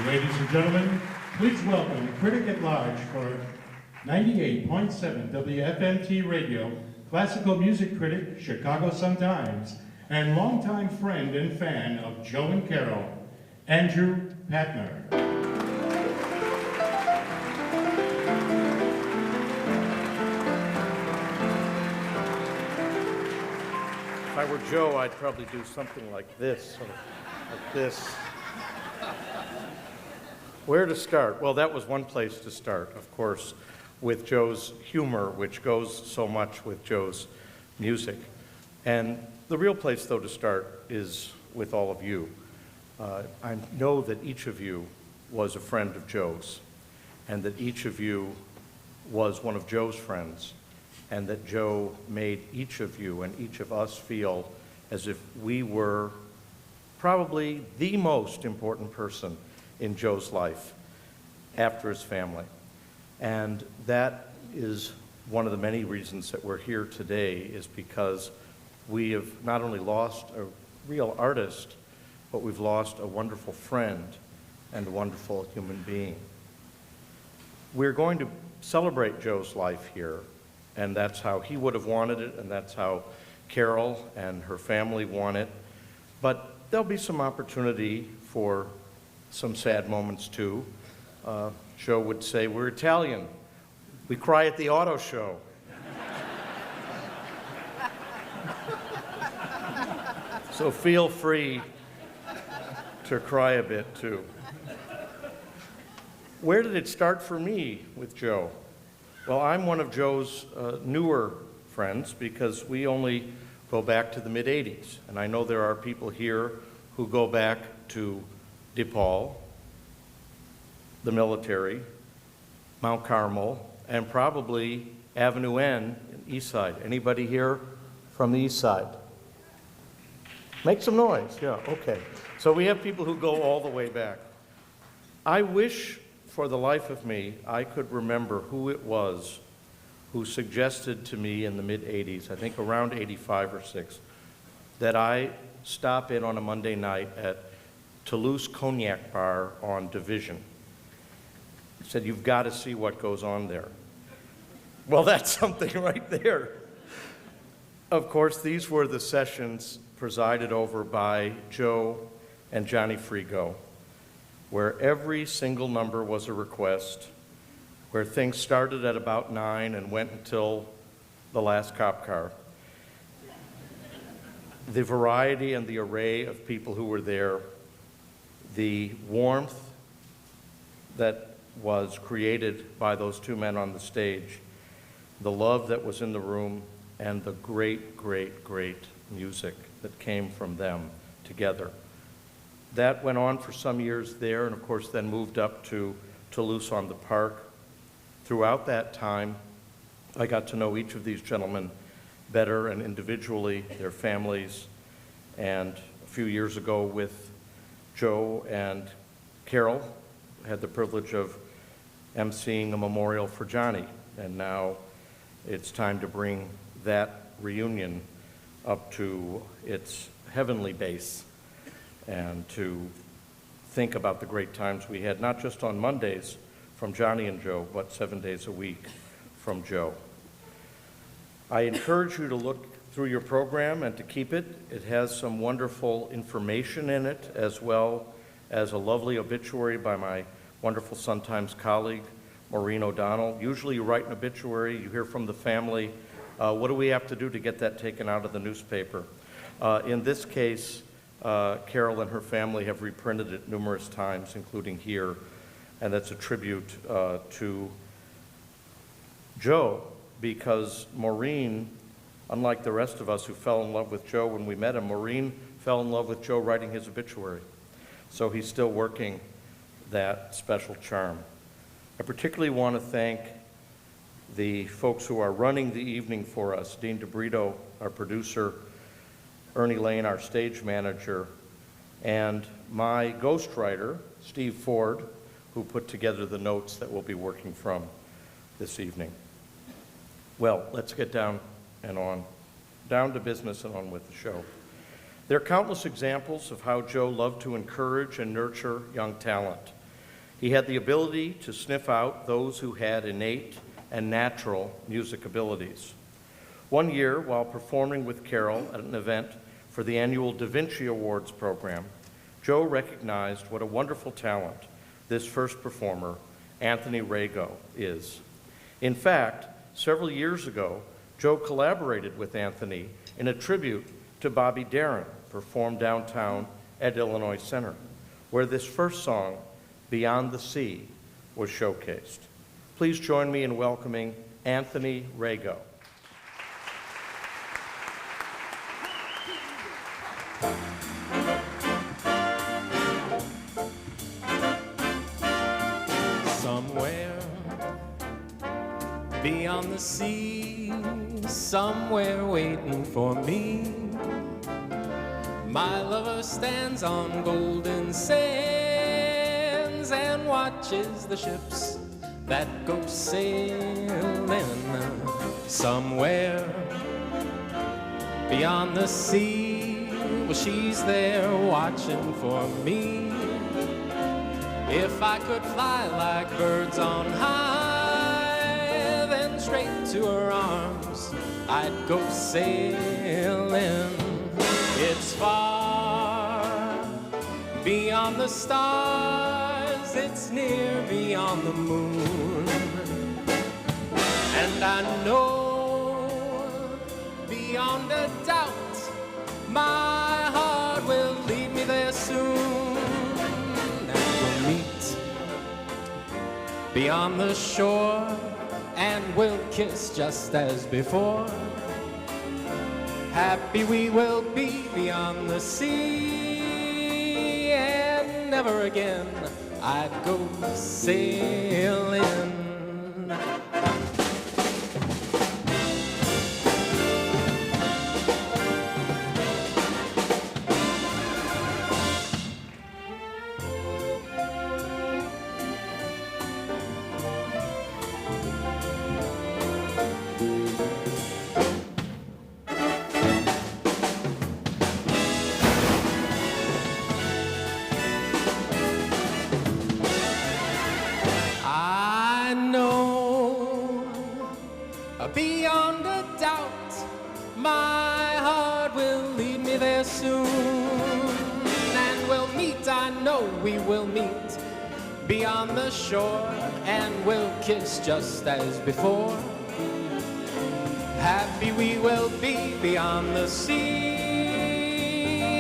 Ladies and gentlemen, please welcome critic at large for 98.7 WFMT Radio, classical music critic, Chicago Sun-Times, and longtime friend and fan of Joe and Carol, Andrew Patner. If I were Joe, I'd probably do something like this, sort of like this. Where to start? Well, that was one place to start, of course, with Joe's humor, which goes so much with Joe's music. And the real place, though, to start is with all of you. I know that each of you was a friend of Joe's, and that each of you was one of Joe's friends, and that Joe made each of you and each of us feel as if we were probably the most important person in Joe's life after his family. And that is one of the many reasons that we're here today, is because we have not only lost a real artist, but we've lost a wonderful friend and a wonderful human being. We're going to celebrate Joe's life here, and that's how he would have wanted it, and that's how Carol and her family want it. But there'll be some opportunity for some sad moments too. Joe would say, we're Italian. We cry at the auto show. So feel free to cry a bit too. Where did it start for me with Joe? Well, I'm one of Joe's newer friends because we only go back to the mid-'80s. And I know there are people here who go back to DePaul, the military, Mount Carmel, and probably Avenue N, East Side. Anybody here from the East Side? Make some noise, yeah, okay. So we have people who go all the way back. I wish for the life of me I could remember who it was who suggested to me in the mid-'80s, I think around 85 or 6, that I stop in on a Monday night at Toulouse Cognac Bar on Division. He said, you've got to see what goes on there. Well, that's something right there. Of course, these were the sessions presided over by Joe and Johnny Frigo, where every single number was a request, where things started at about 9 and went until the last cop car. The variety and the array of people who were there, the warmth that was created by those two men on the stage, the love that was in the room, and the great, great, great music that came from them together. That went on for some years there, and of course then moved up to Toulouse on the Park. Throughout that time, I got to know each of these gentlemen better and individually, their families, and a few years ago with Joe and Carol, I had the privilege of emceeing a memorial for Johnny, and now it's time to bring that reunion up to its heavenly base and to think about the great times we had, not just on Mondays from Johnny and Joe, but 7 days a week from Joe. I encourage you to look through your program and to keep it. It has some wonderful information in it, as well as a lovely obituary by my wonderful Sun-Times colleague, Maureen O'Donnell. Usually you write an obituary, you hear from the family, what do we have to do to get that taken out of the newspaper? In this case, Carol and her family have reprinted it numerous times, including here, and that's a tribute to Joe, because Maureen, unlike the rest of us who fell in love with Joe when we met him, Maureen fell in love with Joe writing his obituary. So he's still working that special charm. I particularly want to thank the folks who are running the evening for us, Dean DeBrito, our producer, Ernie Lane, our stage manager, and my ghostwriter, Steve Ford, who put together the notes that we'll be working from this evening. Well, let's get down to business and on with the show. There are countless examples of how Joe loved to encourage and nurture young talent. He had the ability to sniff out those who had innate and natural music abilities. One year, while performing with Carol at an event for the annual Da Vinci Awards program, Joe recognized what a wonderful talent this first performer, Anthony Rego, is. In fact, several years ago, Joe collaborated with Anthony in a tribute to Bobby Darin, performed downtown at Illinois Center, where this first song, Beyond the Sea, was showcased. Please join me in welcoming Anthony Rego. Somewhere beyond the sea, somewhere waiting for me, my lover stands on golden sands and watches the ships that go sailing. Somewhere beyond the sea, well, she's there watching for me. If I could fly like birds on high, then straight to her arms I'd go sailing. It's far beyond the stars, it's near beyond the moon, and I know beyond a doubt my heart will lead me there soon. Beyond the shore, and we'll kiss just as before. Happy we will be beyond the sea, and never again I'd go sailing. Beyond a doubt, my heart will lead me there soon, and we'll meet, I know we will meet, beyond the shore, and we'll kiss just as before. Happy we will be beyond the sea,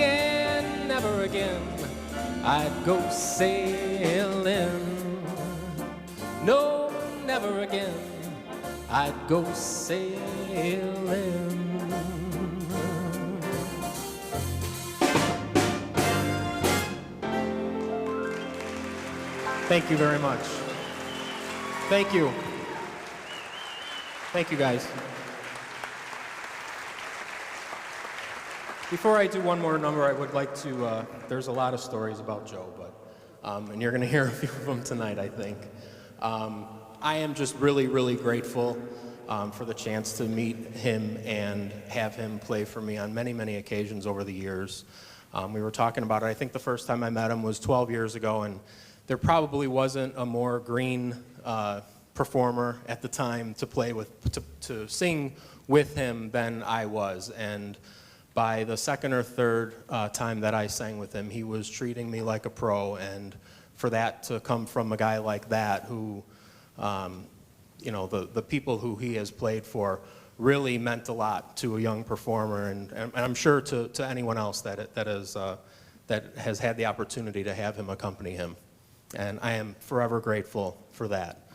and never again I'd go sailing. No, never again I'd go sailing. Thank you very much. Thank you. Thank you, guys. Before I do one more number, I would like to, there's a lot of stories about Joe, but, and you're gonna hear a few of them tonight, I think. I am just really, really grateful for the chance to meet him and have him play for me on many, many occasions over the years. We were talking about it. I think the first time I met him was 12 years ago, and there probably wasn't a more green performer at the time to play with, to sing with him than I was. And by the second or third time that I sang with him, he was treating me like a pro, and for that to come from a guy like that who, you know, the people who he has played for really meant a lot to a young performer, and I'm sure to anyone else that has had the opportunity to have him accompany him. And I am forever grateful for that.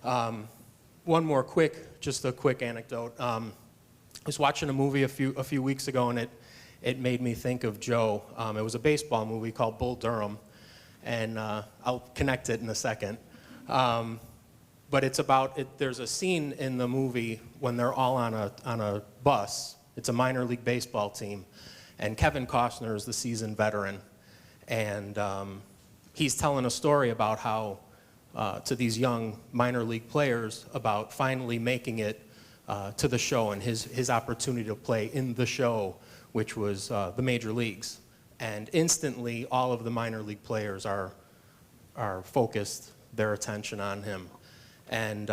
One more just a quick anecdote. I was watching a movie a few weeks ago, and it made me think of Joe. It was a baseball movie called Bull Durham, and I'll connect it in a second. But it's about, there's a scene in the movie when they're all on a bus. It's a minor league baseball team, and Kevin Costner is the seasoned veteran, and he's telling a story about how, to these young minor league players, about finally making it to the show and his opportunity to play in the show, which was the major leagues. And instantly, all of the minor league players are are focused their attention on him. And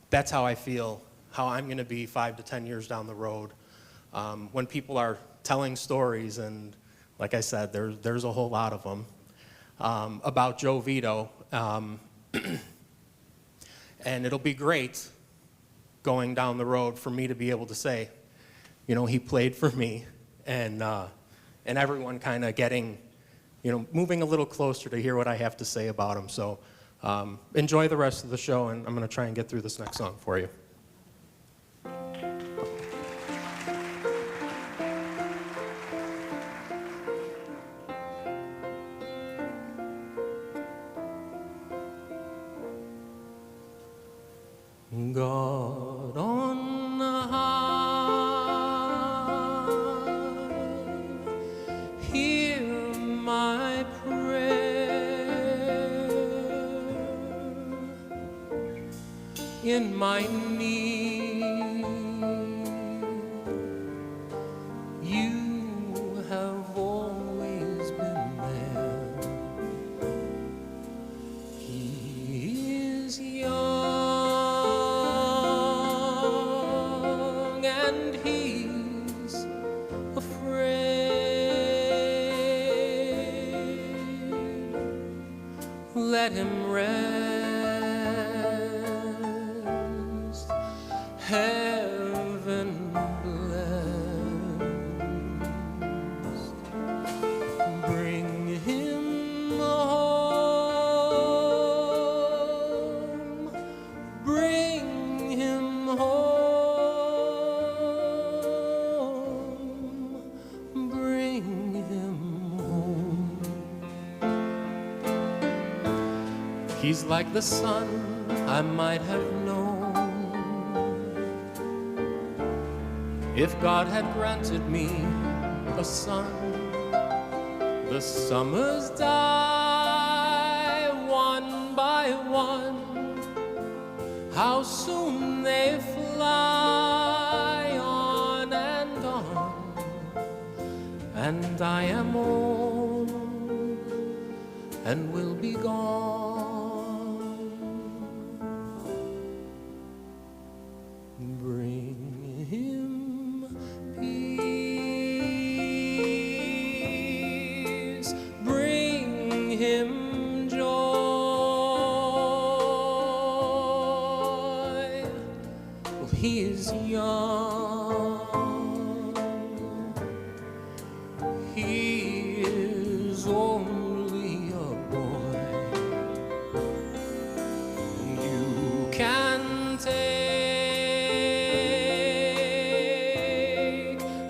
that's how I feel, how I'm going to be 5 to 10 years down the road. When people are telling stories, and like I said, there's a whole lot of them, about Joe Vito. And it'll be great going down the road for me to be able to say, you know, he played for me, and everyone kind of getting, you know, moving a little closer to hear what I have to say about him. So enjoy the rest of the show, and I'm going to try and get through this next song for you. God on high, hear my prayer. In my need, you have always been there. He is young and he's afraid. Let him rest, heaven blessed. Bring him home, bring him home, bring him home. He's like the sun I might have known if God had granted me a son. The summers die one by one, how soon they fly on, and I am old and will be gone. Bring him peace, bring him joy. Well, he is young, he is only a boy. You can take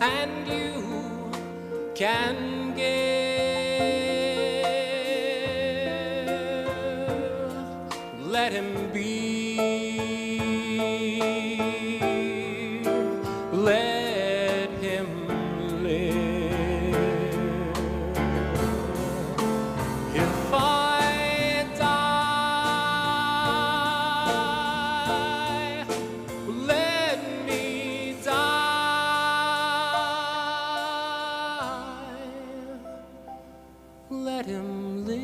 and you can give. Let him be, let him live. If I die, let me die. Let him live.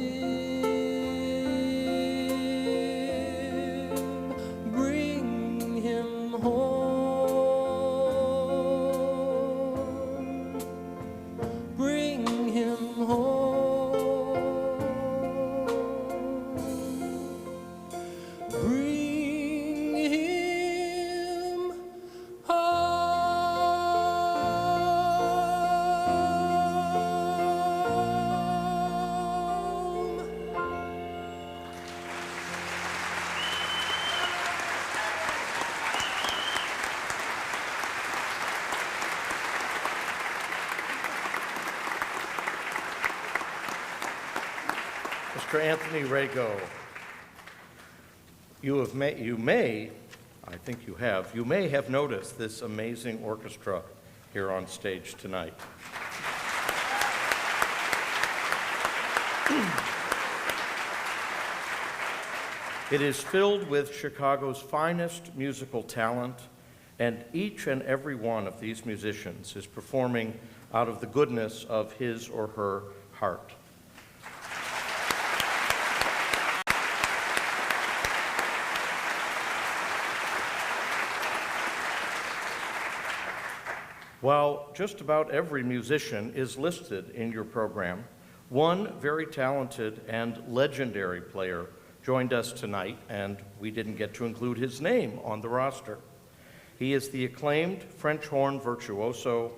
Bring him home. Bring him home. Bring him home. Mr. Anthony Rego, you may have noticed this amazing orchestra here on stage tonight. It is filled with Chicago's finest musical talent, and each and every one of these musicians is performing out of the goodness of his or her heart. While just about every musician is listed in your program, one very talented and legendary player joined us tonight, and we didn't get to include his name on the roster. He is the acclaimed French horn virtuoso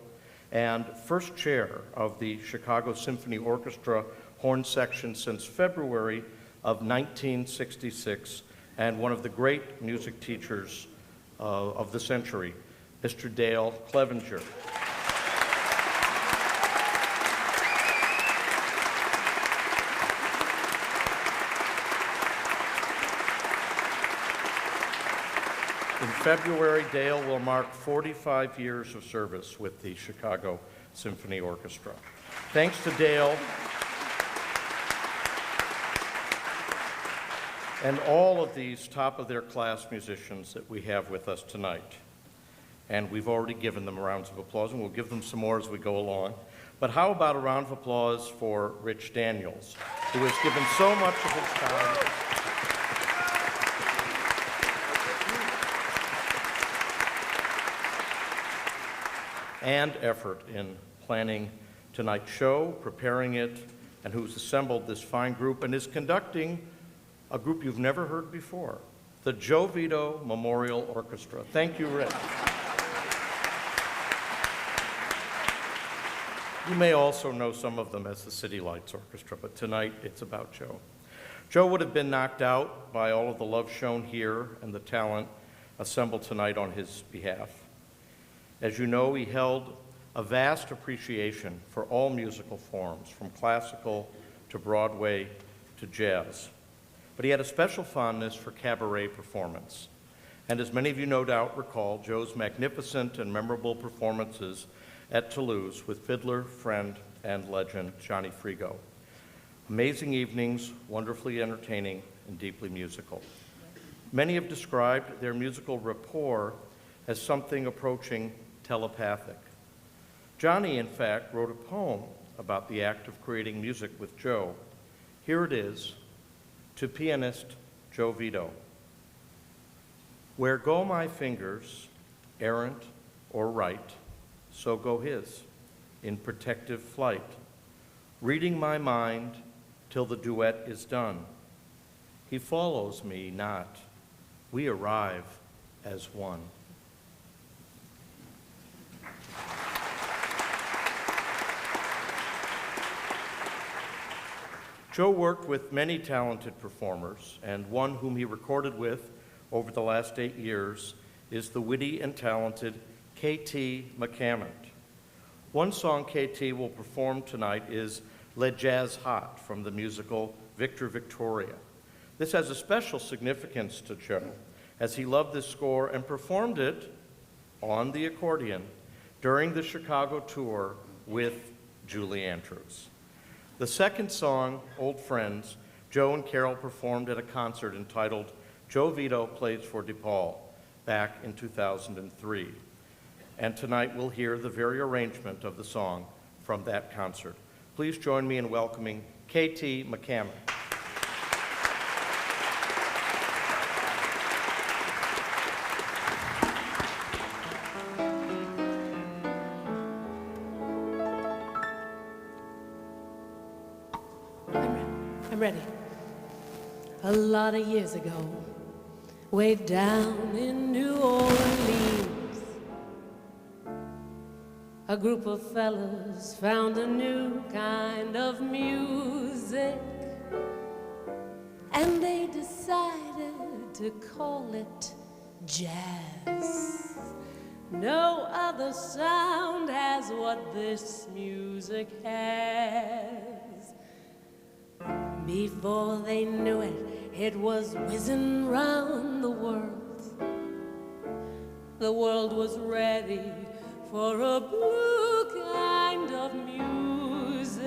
and first chair of the Chicago Symphony Orchestra horn section since February of 1966, and one of the great music teachers of the century, Mr. Dale Clevenger. In February, Dale will mark 45 years of service with the Chicago Symphony Orchestra. Thanks to Dale and all of these top-of-their-class musicians that we have with us tonight. And we've already given them rounds of applause, and we'll give them some more as we go along. But how about a round of applause for Rich Daniels, who has given so much of his time and effort in planning tonight's show, preparing it, and who's assembled this fine group and is conducting a group you've never heard before, the Joe Vito Memorial Orchestra. Thank you, Rich. You may also know some of them as the City Lights Orchestra, but tonight it's about Joe. Joe would have been knocked out by all of the love shown here and the talent assembled tonight on his behalf. As you know, he held a vast appreciation for all musical forms, from classical to Broadway to jazz. But he had a special fondness for cabaret performance. And as many of you no doubt recall, Joe's magnificent and memorable performances at Toulouse with fiddler, friend, and legend Johnny Frigo. Amazing evenings, wonderfully entertaining, and deeply musical. Many have described their musical rapport as something approaching telepathic. Johnny, in fact, wrote a poem about the act of creating music with Joe. Here it is, to pianist Joe Vito. Where go my fingers, errant or right, so go his, in protective flight, reading my mind till the duet is done. He follows me not, we arrive as one. Joe worked with many talented performers, and one whom he recorded with over the last 8 years is the witty and talented K.T. McCammond. One song K.T. will perform tonight is Le Jazz Hot from the musical Victor Victoria. This has a special significance to Joe, as he loved this score and performed it on the accordion during the Chicago tour with Julie Andrews. The second song, Old Friends, Joe and Carol performed at a concert entitled Joe Vito Plays for DePaul back in 2003. And tonight we'll hear the very arrangement of the song from that concert. Please join me in welcoming K.T. McCammond. I'm ready. A lot of years ago, way down in New Orleans, a group of fellas found a new kind of music, and they decided to call it jazz. No other sound has what this music has. Before they knew it, it was whizzing round the world. The world was ready for a blue kind of music.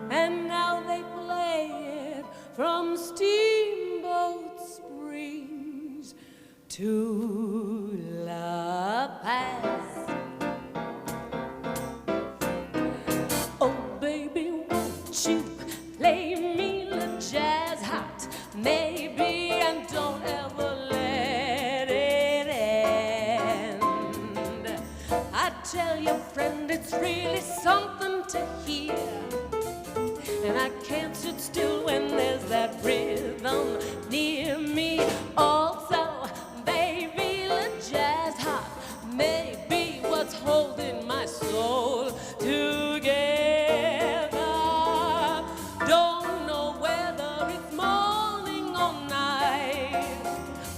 And now they play it from Steamboat Springs to La Paz. You play me the jazz hot, maybe, and don't ever let it end. it's really something to hear. And I can't sit still when there's that rhythm near me. Also, baby, the jazz hot may be what's holding my soul together. Don't know whether it's morning or night,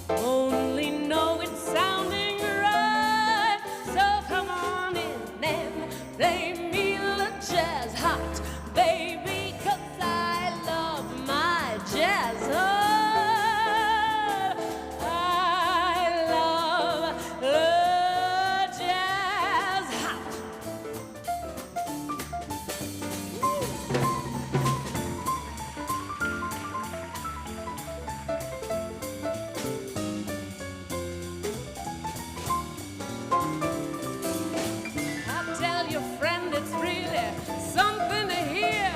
only know it's sounding right. So come on in and play me the jazz hot, baby, 'cause I love my jazz hot. I love the jazz hot. I tell your friend it's really something to hear.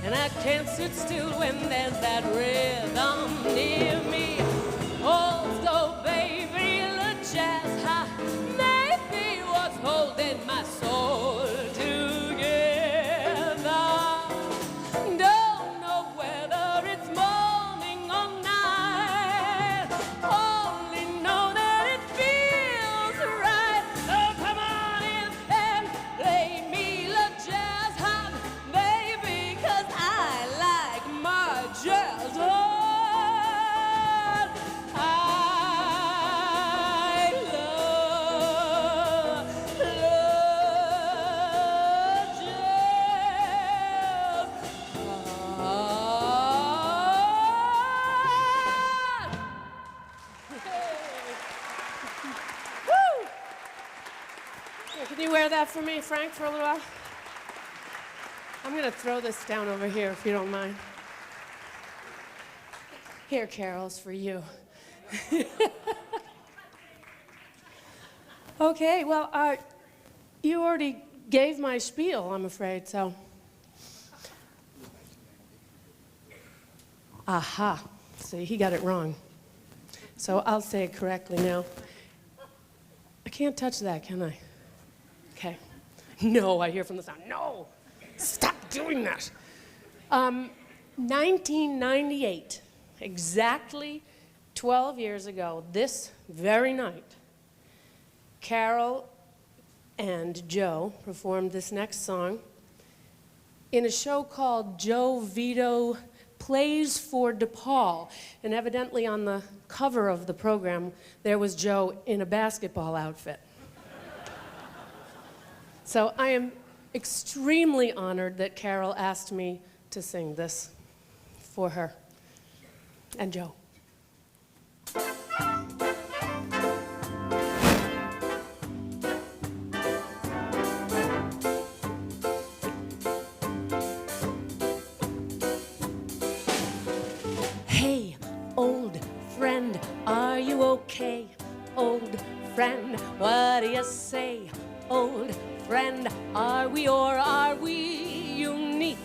And I can't sit still when there's that rhythm near me. Also, baby, the jazz hot may be what's holding my soul together. Don't know whether it's morning or night, only know that it feels right. So come on in and play me the jazz hot, baby, 'cause I like my jazz hot. I love Woo! Here, can you wear that for me, Frank, for a little while? I'm going to throw this down over here, if you don't mind. Here, Carol's for you. Okay, well, you already gave my spiel, I'm afraid, so. Aha. See, he got it wrong. So I'll say it correctly now. I can't touch that, can I? Okay. No, I hear from the sound. No! Stop doing that. 1998, exactly 12 years ago, this very night, Carol and Joe performed this next song in a show called Joe Vito Plays for DePaul. And evidently on the cover of the program, there was Joe in a basketball outfit. So I am extremely honored that Carol asked me to sing this for her and Joe. Hey, old friend, are you okay? Old friend, what do you say? Old friend, are we or are we unique?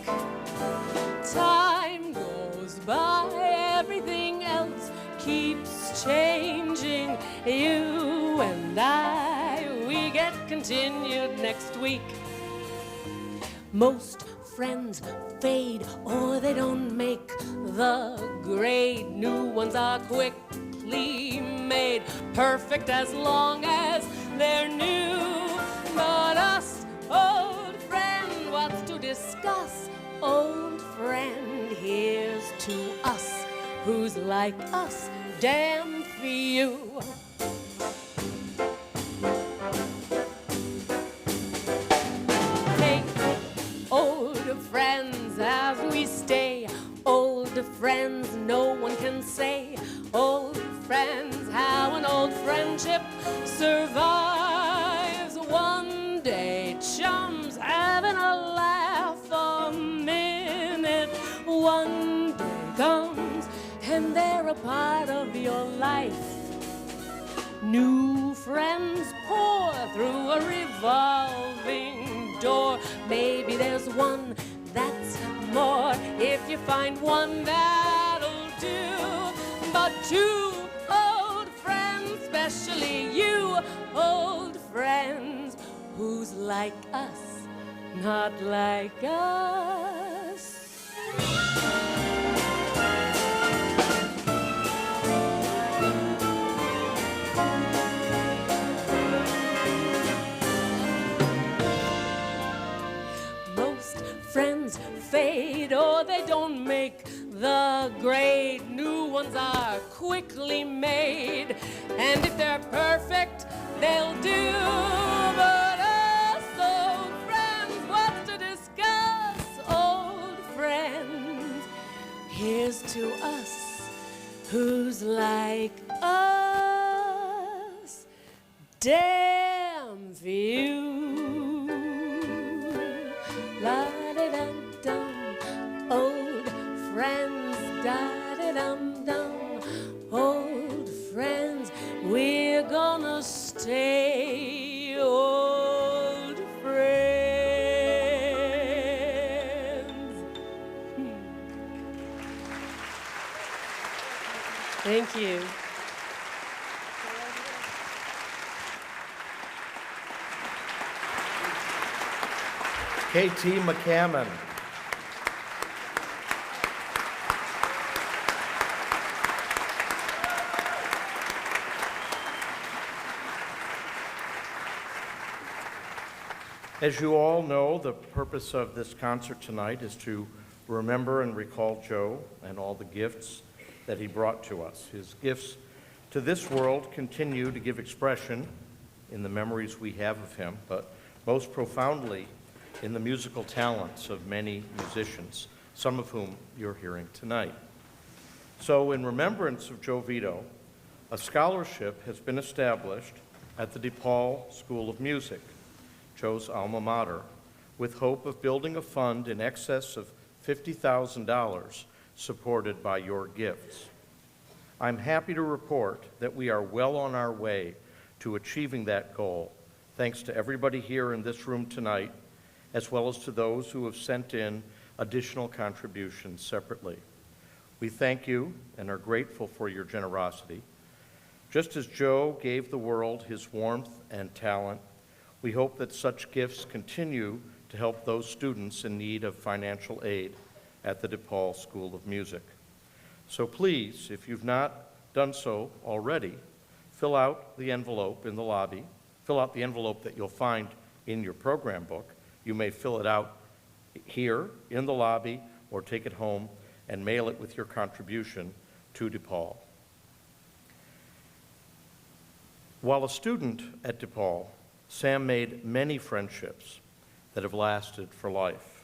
Time goes by, everything else keeps changing. You and I, we get continued next week. Most friends fade or they don't make the grade. New ones are quickly made, perfect as long as they're new. But us, old friend, what's to discuss? Old friend, here's to us. Who's like us? Damn few. Take old friends as we stay. Old friends, no one can say. Old friends, how an old friendship survives. One day, chums having a laugh a minute. One day comes and they're a part of your life. New friends pour through a revolving door. Maybe there's one that's more. If you find one, that'll do. But two old friends, especially you, old friends, who's like us, not like us. Most friends fade or they don't make the grade. New ones are quickly made, and if they're perfect, they'll do. But us old friends, what's to discuss? Old friends, here's to us who's like us. Damn few. La-da-dum-dum, old friends, da-da-dum-dum, old friends, we're gonna stay old friends. Thank you. K.T. McCammon. As you all know, the purpose of this concert tonight is to remember and recall Joe and all the gifts that he brought to us. His gifts to this world continue to give expression in the memories we have of him, but most profoundly in the musical talents of many musicians, some of whom you're hearing tonight. So in remembrance of Joe Vito, a scholarship has been established at the DePaul School of Music, Joe's alma mater, with hope of building a fund in excess of $50,000 supported by your gifts. I'm happy to report that we are well on our way to achieving that goal, thanks to everybody here in this room tonight, as well as to those who have sent in additional contributions separately. We thank you and are grateful for your generosity. Just as Joe gave the world his warmth and talent, we hope that such gifts continue to help those students in need of financial aid at the DePaul School of Music. So please, if you've not done so already, fill out the envelope in the lobby. Fill out the envelope that you'll find in your program book. You may fill it out here in the lobby or take it home and mail it with your contribution to DePaul. While a student at DePaul, Sam made many friendships that have lasted for life.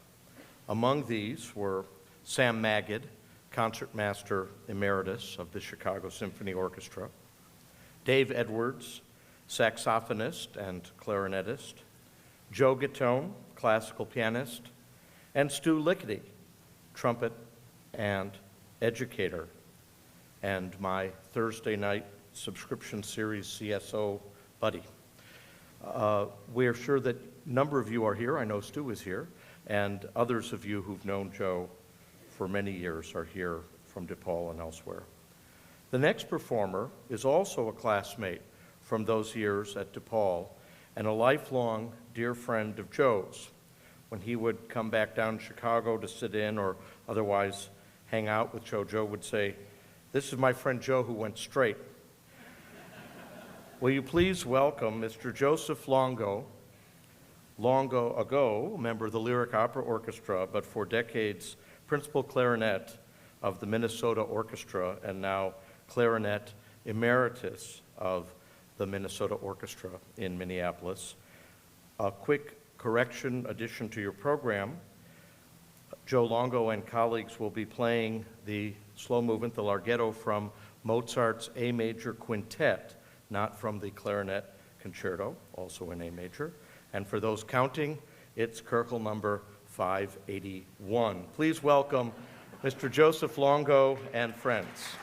Among these were Sam Magid, concertmaster emeritus of the Chicago Symphony Orchestra, Dave Edwards, saxophonist and clarinetist, Joe Gattone, classical pianist, and Stu Lickety, trumpet and educator, and my Thursday night subscription series CSO buddy. We're sure that a number of you are here. I know Stu is here, and others of you who've known Joe for many years are here from DePaul and elsewhere. The next performer is also a classmate from those years at DePaul and a lifelong dear friend of Joe's. When he would come back down to Chicago to sit in or otherwise hang out with Joe, Joe would say, "This is my friend Joe who went straight." Will you please welcome Mr. Joseph Longo, long ago a member of the Lyric Opera Orchestra, but for decades principal clarinet of the Minnesota Orchestra and now clarinet emeritus of the Minnesota Orchestra in Minneapolis. A quick correction addition to your program. Joe Longo and colleagues will be playing the slow movement, the Larghetto, from Mozart's A major quintet, not from the clarinet concerto, also in A major. And for those counting, it's Köchel number 581. Please welcome Mr. Joseph Longo and friends.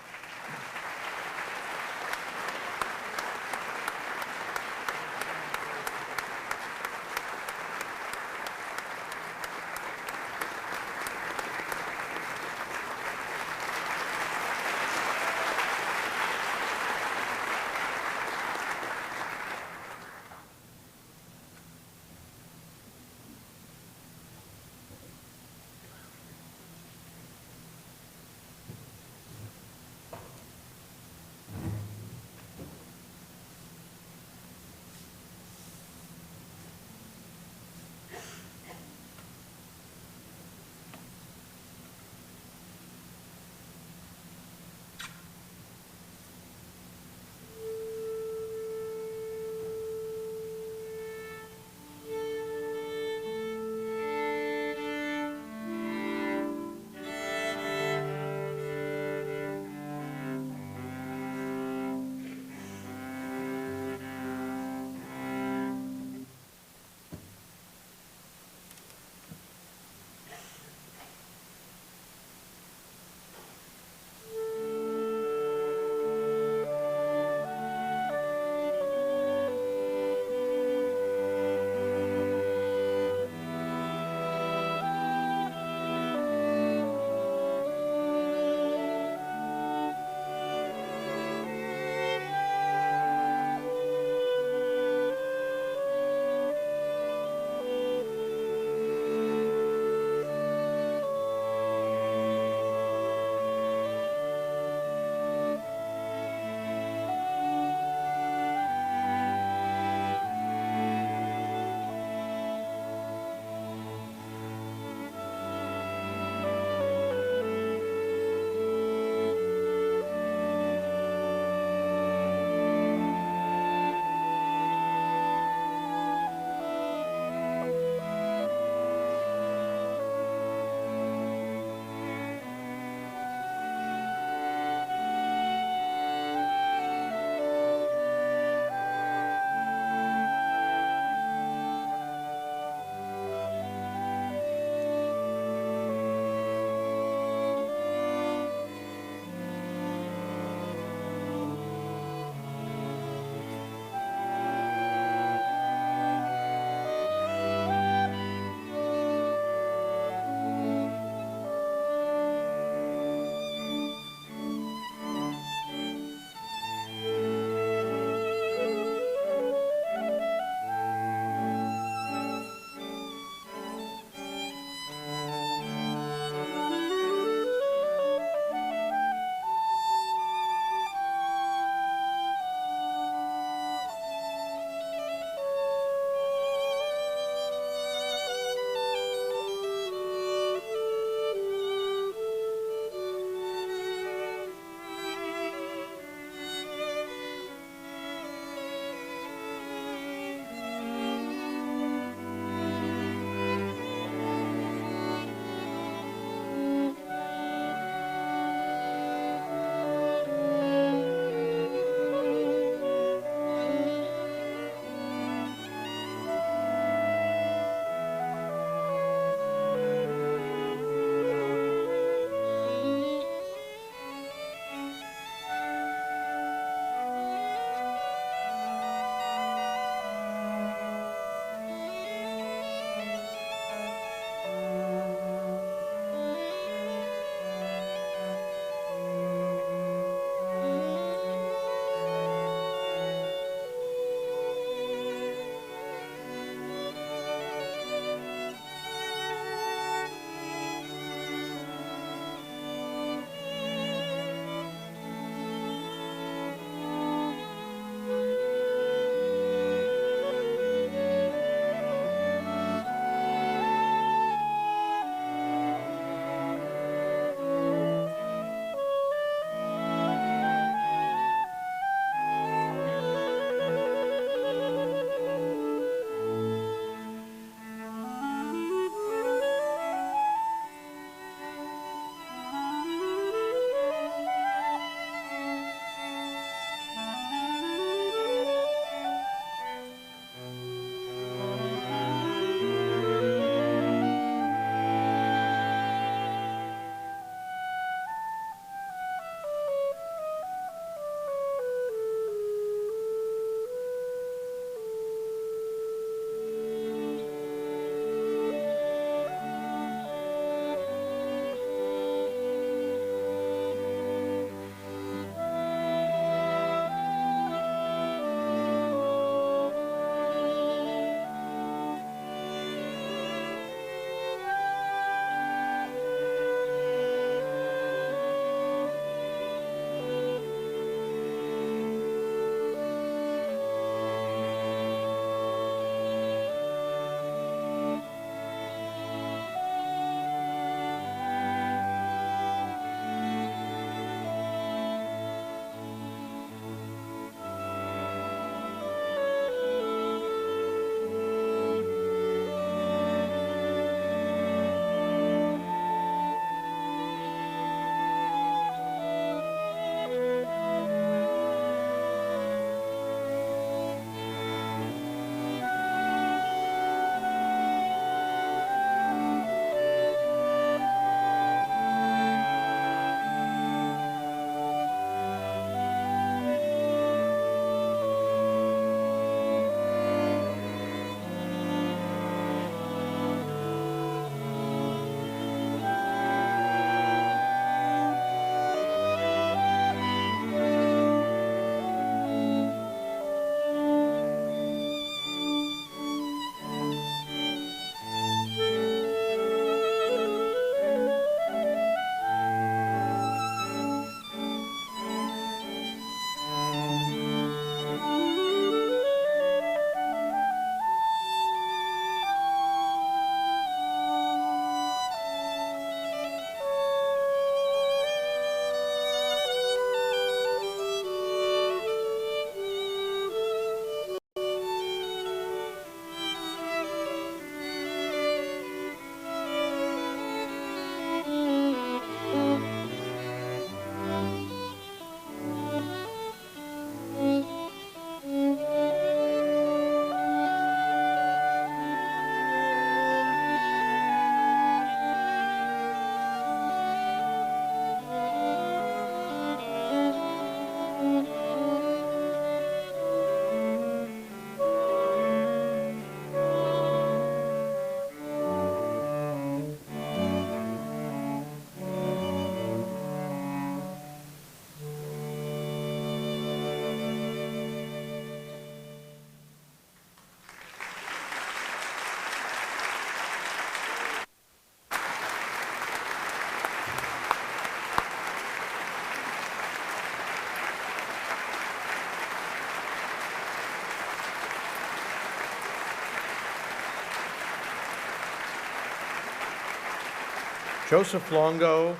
Joseph Longo,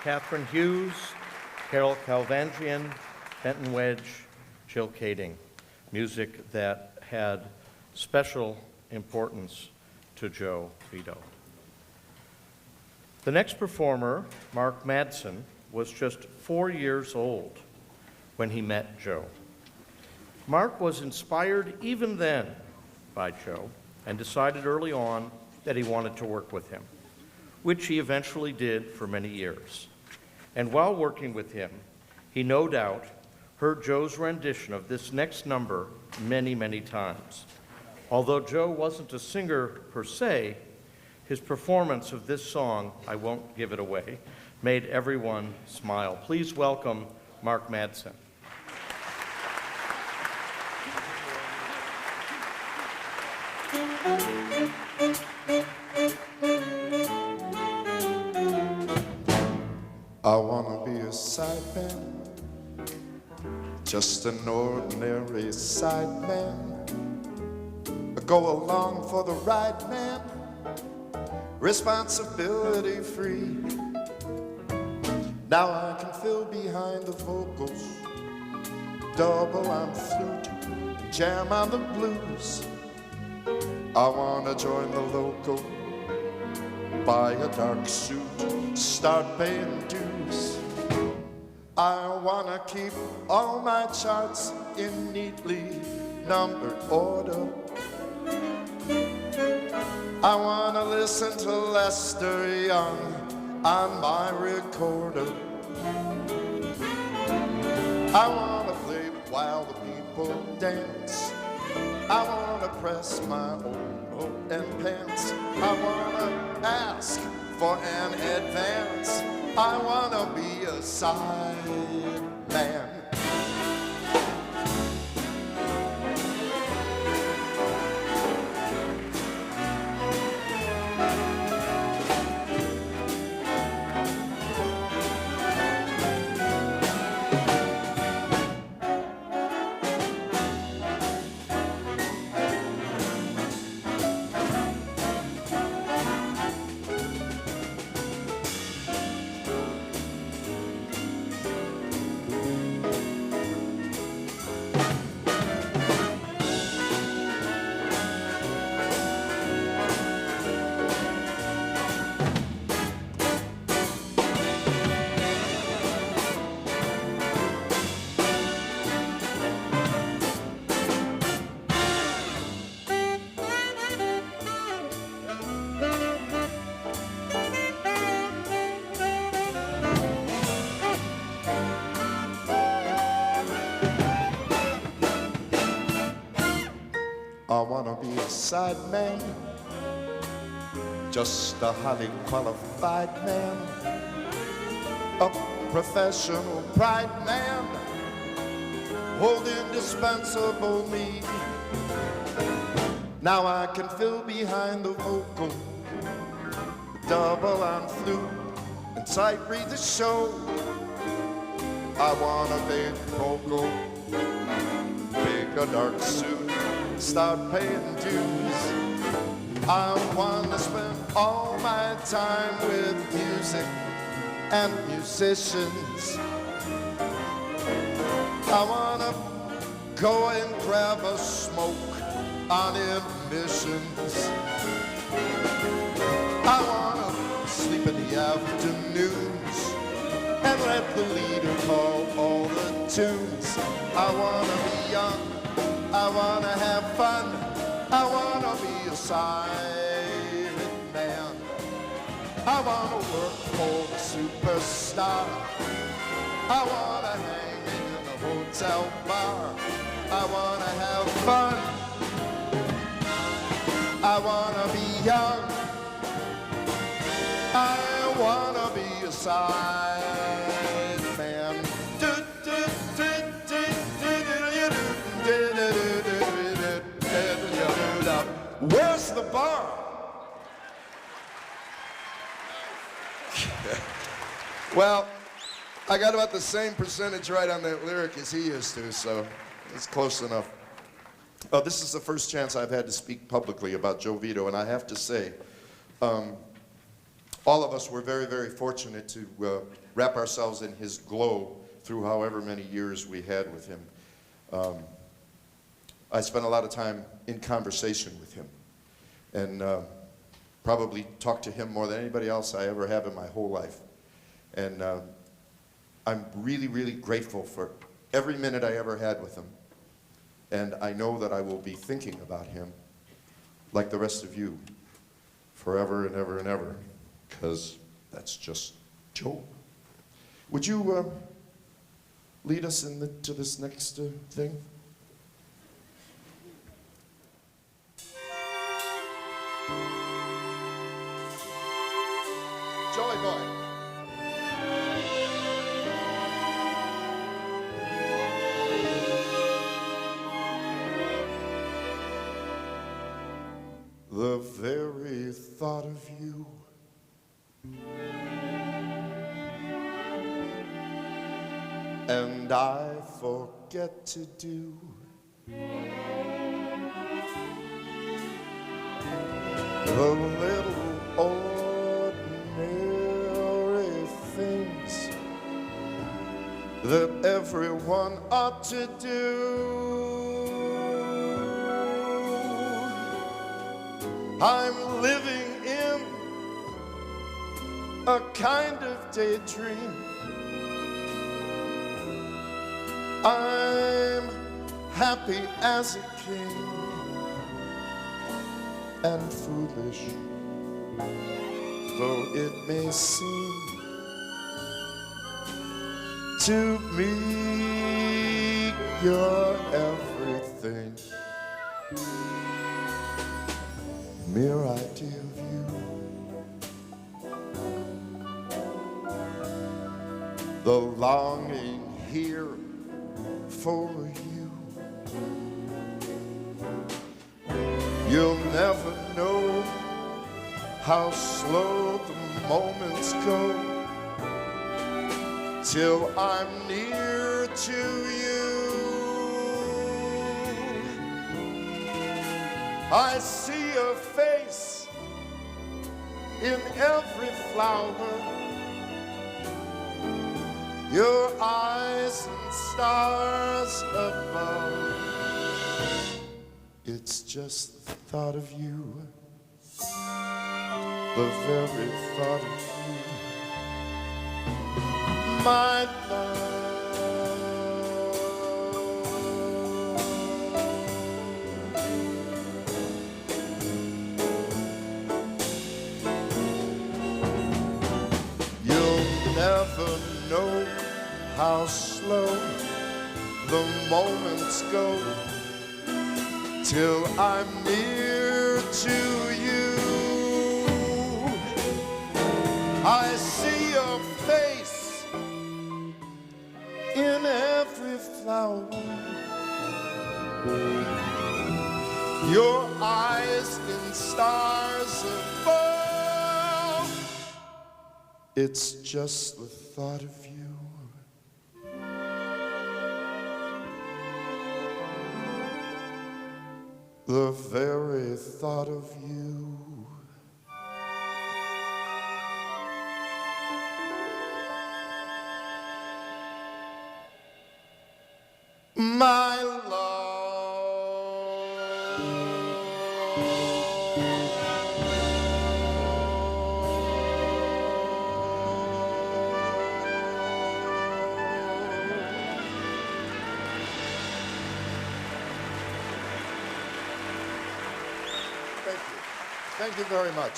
Catherine Hughes, Carol Calvangian, Benton Wedge, Jill Kading. Music that had special importance to Joe Vito. The next performer, Mark Madsen, was just 4 years old when he met Joe. Mark was inspired even then by Joe and decided early on that he wanted to work with him, which he eventually did for many years. And while working with him, he no doubt heard Joe's rendition of this next number many, many times. Although Joe wasn't a singer per se, his performance of this song, I Won't Give It Away, made everyone smile. Please welcome Mark Madsen. I wanna be a sideman, just an ordinary sideman. Go along for the ride, man, responsibility free. Now I can fill behind the vocals, double on flute, jam on the blues. I wanna join the local, buy a dark suit, start paying dues. I wanna keep all my charts in neatly numbered order. I wanna listen to Lester Young on my recorder. I wanna play while the people dance. I wanna press my own and pants. I wanna ask for an advance. I wanna be a side man. I wanna be a side man, just a highly qualified man, a professional pride man, hold indispensable need. Now I can fill behind the vocal, double on flute, and sight read the show. I want a big vocal, big a dark suit, start paying dues. I want to spend all my time with music and musicians. I want to go and grab a smoke on admissions. I want to sleep in the afternoons and let the leader call all the tunes. I want to be young, I want to have fun, I want to be a silent man. I want to work for the superstar, I want to hang in the hotel bar, I want to have fun, I want to be young, I want to be a silent man. Where's the bar? Well, I got about the same percentage right on that lyric as he used to, so it's close enough. Oh, this is the first chance I've had to speak publicly about Joe Vito, and I have to say, all of us were very, very fortunate to wrap ourselves in his glow through however many years we had with him. I spent a lot of time in conversation with him, and probably talked to him more than anybody else I ever have in my whole life. And I'm really, really grateful for every minute I ever had with him. And I know that I will be thinking about him, like the rest of you, forever and ever and ever, because that's just Joe. Would you lead us to this next thing? Joey boy. The very thought of you and I forget to do the little ordinary things that everyone ought to do. I'm living in a kind of daydream. I'm happy as a king and foolish, though it may seem to me. You're everything. Mere idea of you, the longing here for you. You'll never know how slow the moments go till I'm near to you. I see your face in every flower, your eyes and stars above. It's just the thought of you, the very thought of you, my love. Never know how slow the moments go till I'm near to you. I see your face in every flower, your eyes in stars above. It's just the thought of you, the very thought of you. My love. Thank you very much.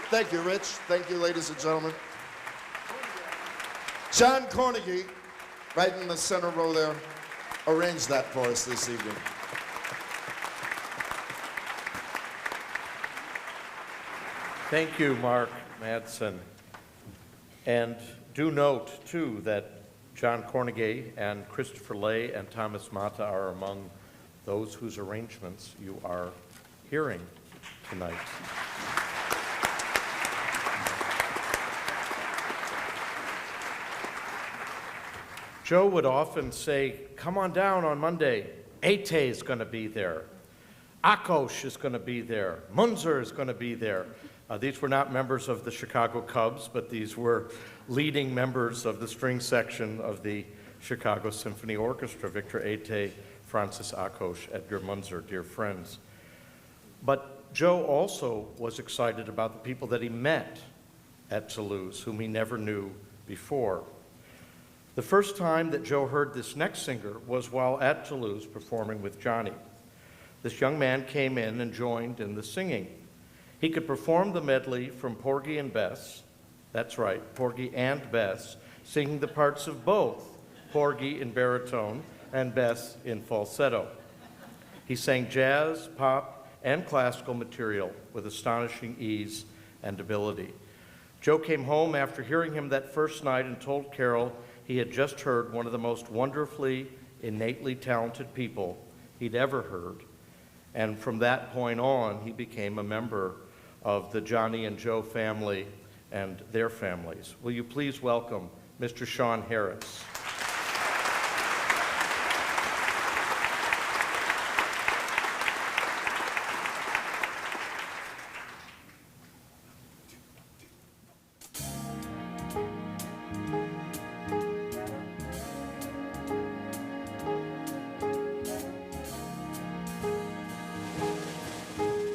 Thank you, Rich. Thank you, ladies and gentlemen. John Cornegie, right in the center row there, arranged that for us this evening. Thank you, Mark Madsen. And do note, too, that John Cornegie and Christopher Lay and Thomas Mata are among those whose arrangements you are hearing tonight. Joe would often say, come on down on Monday. Ate is going to be there. Akos is going to be there. Munzer is going to be there. These were not members of the Chicago Cubs, but these were leading members of the string section of the Chicago Symphony Orchestra, Victor Ete, Francis Akos, Edgar Munzer, dear friends. But Joe also was excited about the people that he met at Toulouse, whom he never knew before. The first time that Joe heard this next singer was while at Toulouse performing with Johnny. This young man came in and joined in the singing. He could perform the medley from Porgy and Bess, that's right, Porgy and Bess, singing the parts of both Porgy in baritone and Bess in falsetto. He sang jazz, pop, and classical material with astonishing ease and ability. Joe came home after hearing him that first night and told Carol he had just heard one of the most wonderfully, innately talented people he'd ever heard. And from that point on, he became a member of the Johnny and Joe family and their families. Will you please welcome Mr. Sean Harris.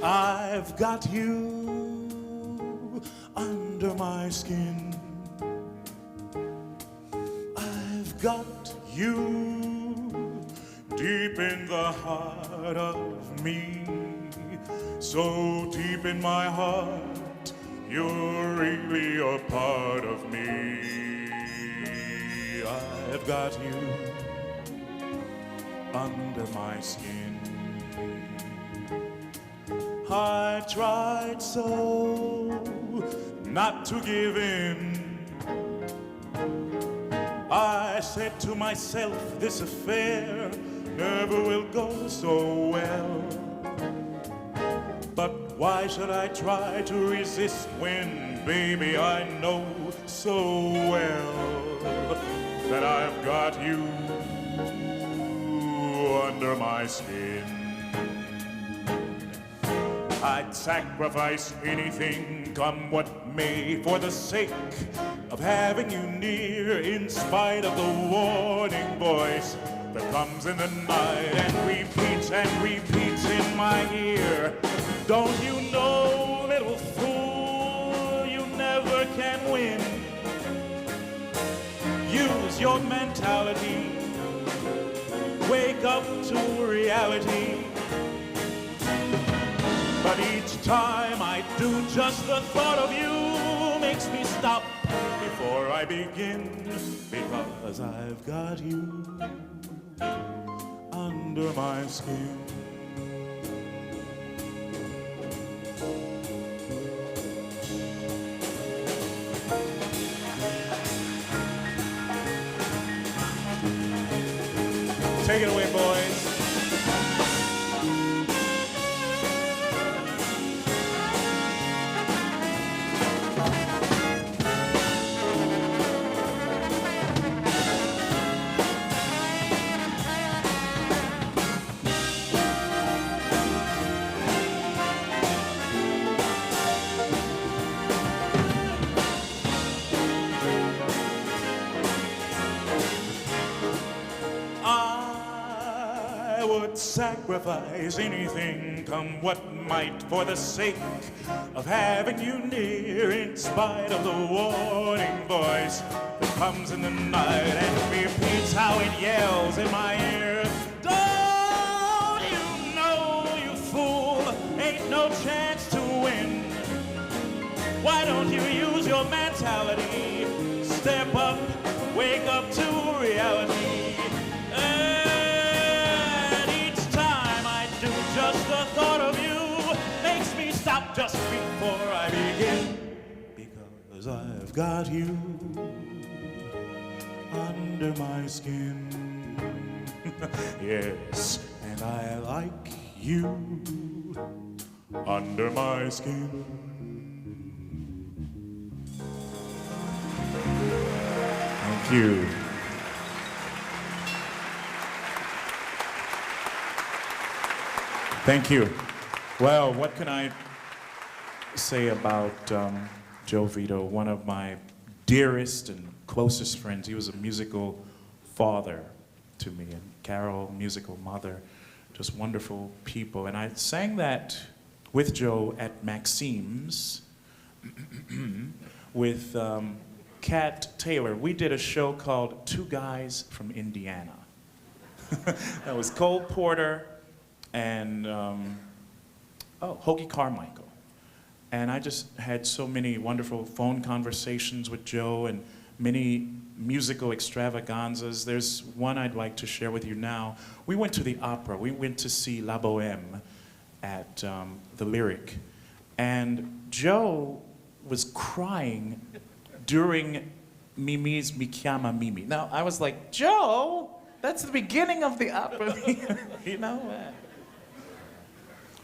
I've got you under my skin. I've got you deep in the heart of me. So deep in my heart, you're really a part of me. I've got you under my skin. I tried so not to give in. I said to myself, this affair never will go so well. But why should I try to resist when, baby, I know so well that I've got you under my skin. I'd sacrifice anything, come what may, for the sake of having you near, in spite of the warning voice that comes in the night and repeats in my ear. Don't you know, little fool, you never can win. Use your mentality, wake up to reality. But each time I do, just the thought of you makes me stop before I begin, because I've got you under my skin. Take it away, boys. Sacrifice anything, come what might, for the sake of having you near, in spite of the warning voice that comes in the night and repeats how it yells in my ear. Don't you know, you fool, ain't no chance to win. Why don't you use your mentality, step up, wake up to reality. Just the thought of you makes me stop just before I begin, because I've got you under my skin. Yes, and I like you under my skin. Thank you. Thank you. Well, what can I say about Joe Vito, one of my dearest and closest friends. He was a musical father to me, and Carol, musical mother, just wonderful people. And I sang that with Joe at Maxime's with Kat Taylor. We did a show called Two Guys from Indiana. That was Cole Porter and Hoagie Carmichael. And I just had so many wonderful phone conversations with Joe and many musical extravaganzas. There's one I'd like to share with you now. We went to the opera. We went to see La Boheme at the Lyric. And Joe was crying during Mimi's Mi Chiama Mimi. Now, I was like, Joe, that's the beginning of the opera. You know?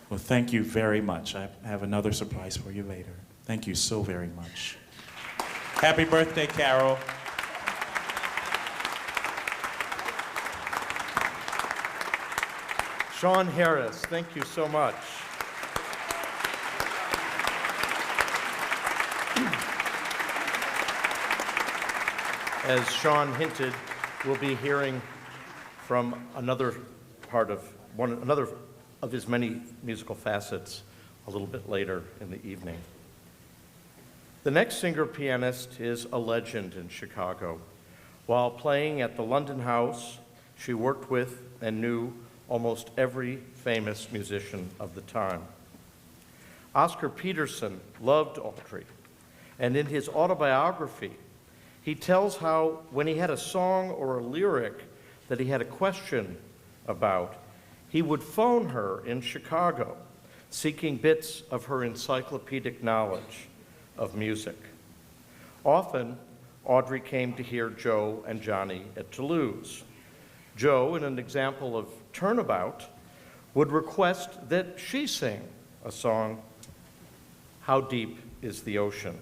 Well, thank you very much. I have another surprise for you later. Thank you so very much. Happy birthday, Carol. Sean Harris, thank you so much. As Sean hinted, we'll be hearing from another of his many musical facets a little bit later in the evening. The next singer-pianist is a legend in Chicago. While playing at the London House, she worked with and knew almost every famous musician of the time. Oscar Peterson loved Audrey, and in his autobiography, he tells how when he had a song or a lyric that he had a question about, he would phone her in Chicago, seeking bits of her encyclopedic knowledge of music. Often, Audrey came to hear Joe and Johnny at Toulouse. Joe, in an example of Turnabout, would request that she sing a song, How Deep is the Ocean,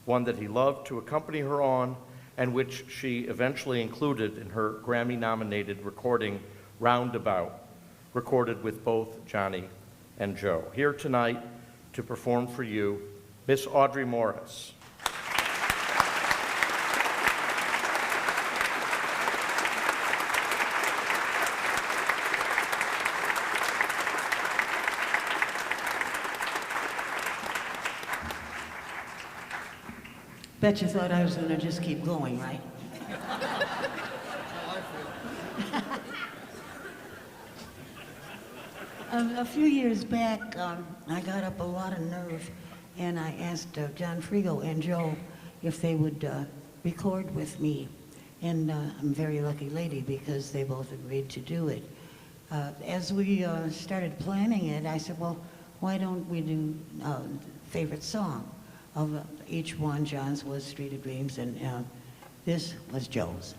one that he loved to accompany her on and which she eventually included in her Grammy-nominated recording, Roundabout, recorded with both Johnny and Joe. Here tonight to perform for you, Miss Audrey Morris. Bet you thought I was gonna just keep going, right? A few years back, I got up a lot of nerve, and I asked John Frigo and Joe if they would record with me. And I'm a very lucky lady because they both agreed to do it. As we started planning it, I said, well, why don't we do favorite song of each one? John's was Street of Dreams, and this was Joe's.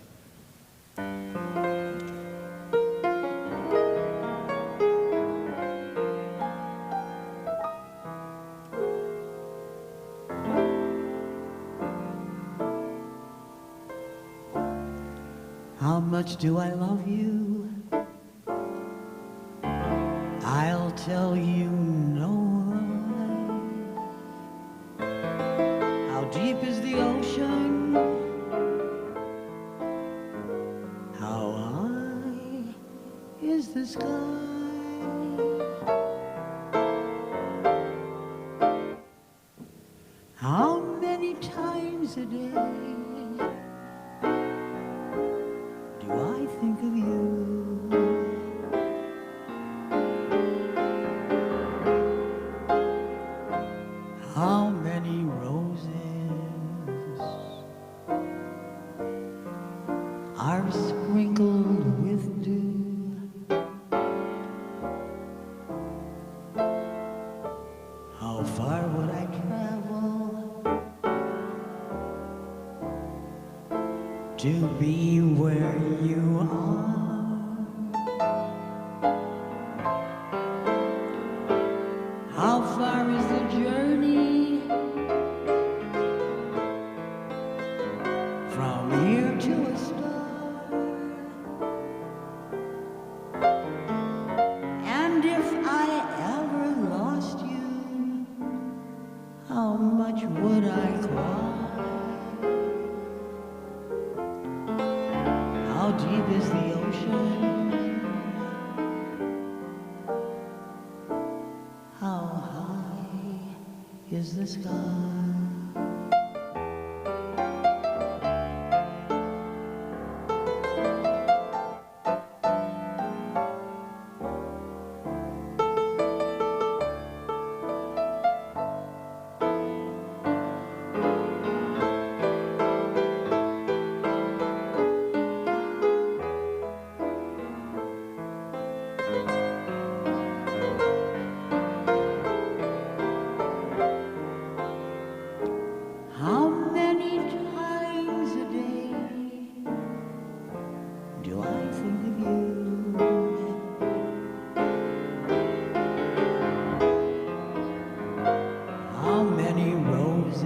How much do I love you? I'll tell you no lie. How deep is the ocean? How high is the sky? How many times a day do I think of you? How many roses are sprinkled with dew? How far would I travel to be where you are? How far is the journey from here to a star? And if I ever lost you, is the sky. How many times a day do I think of you? How many roses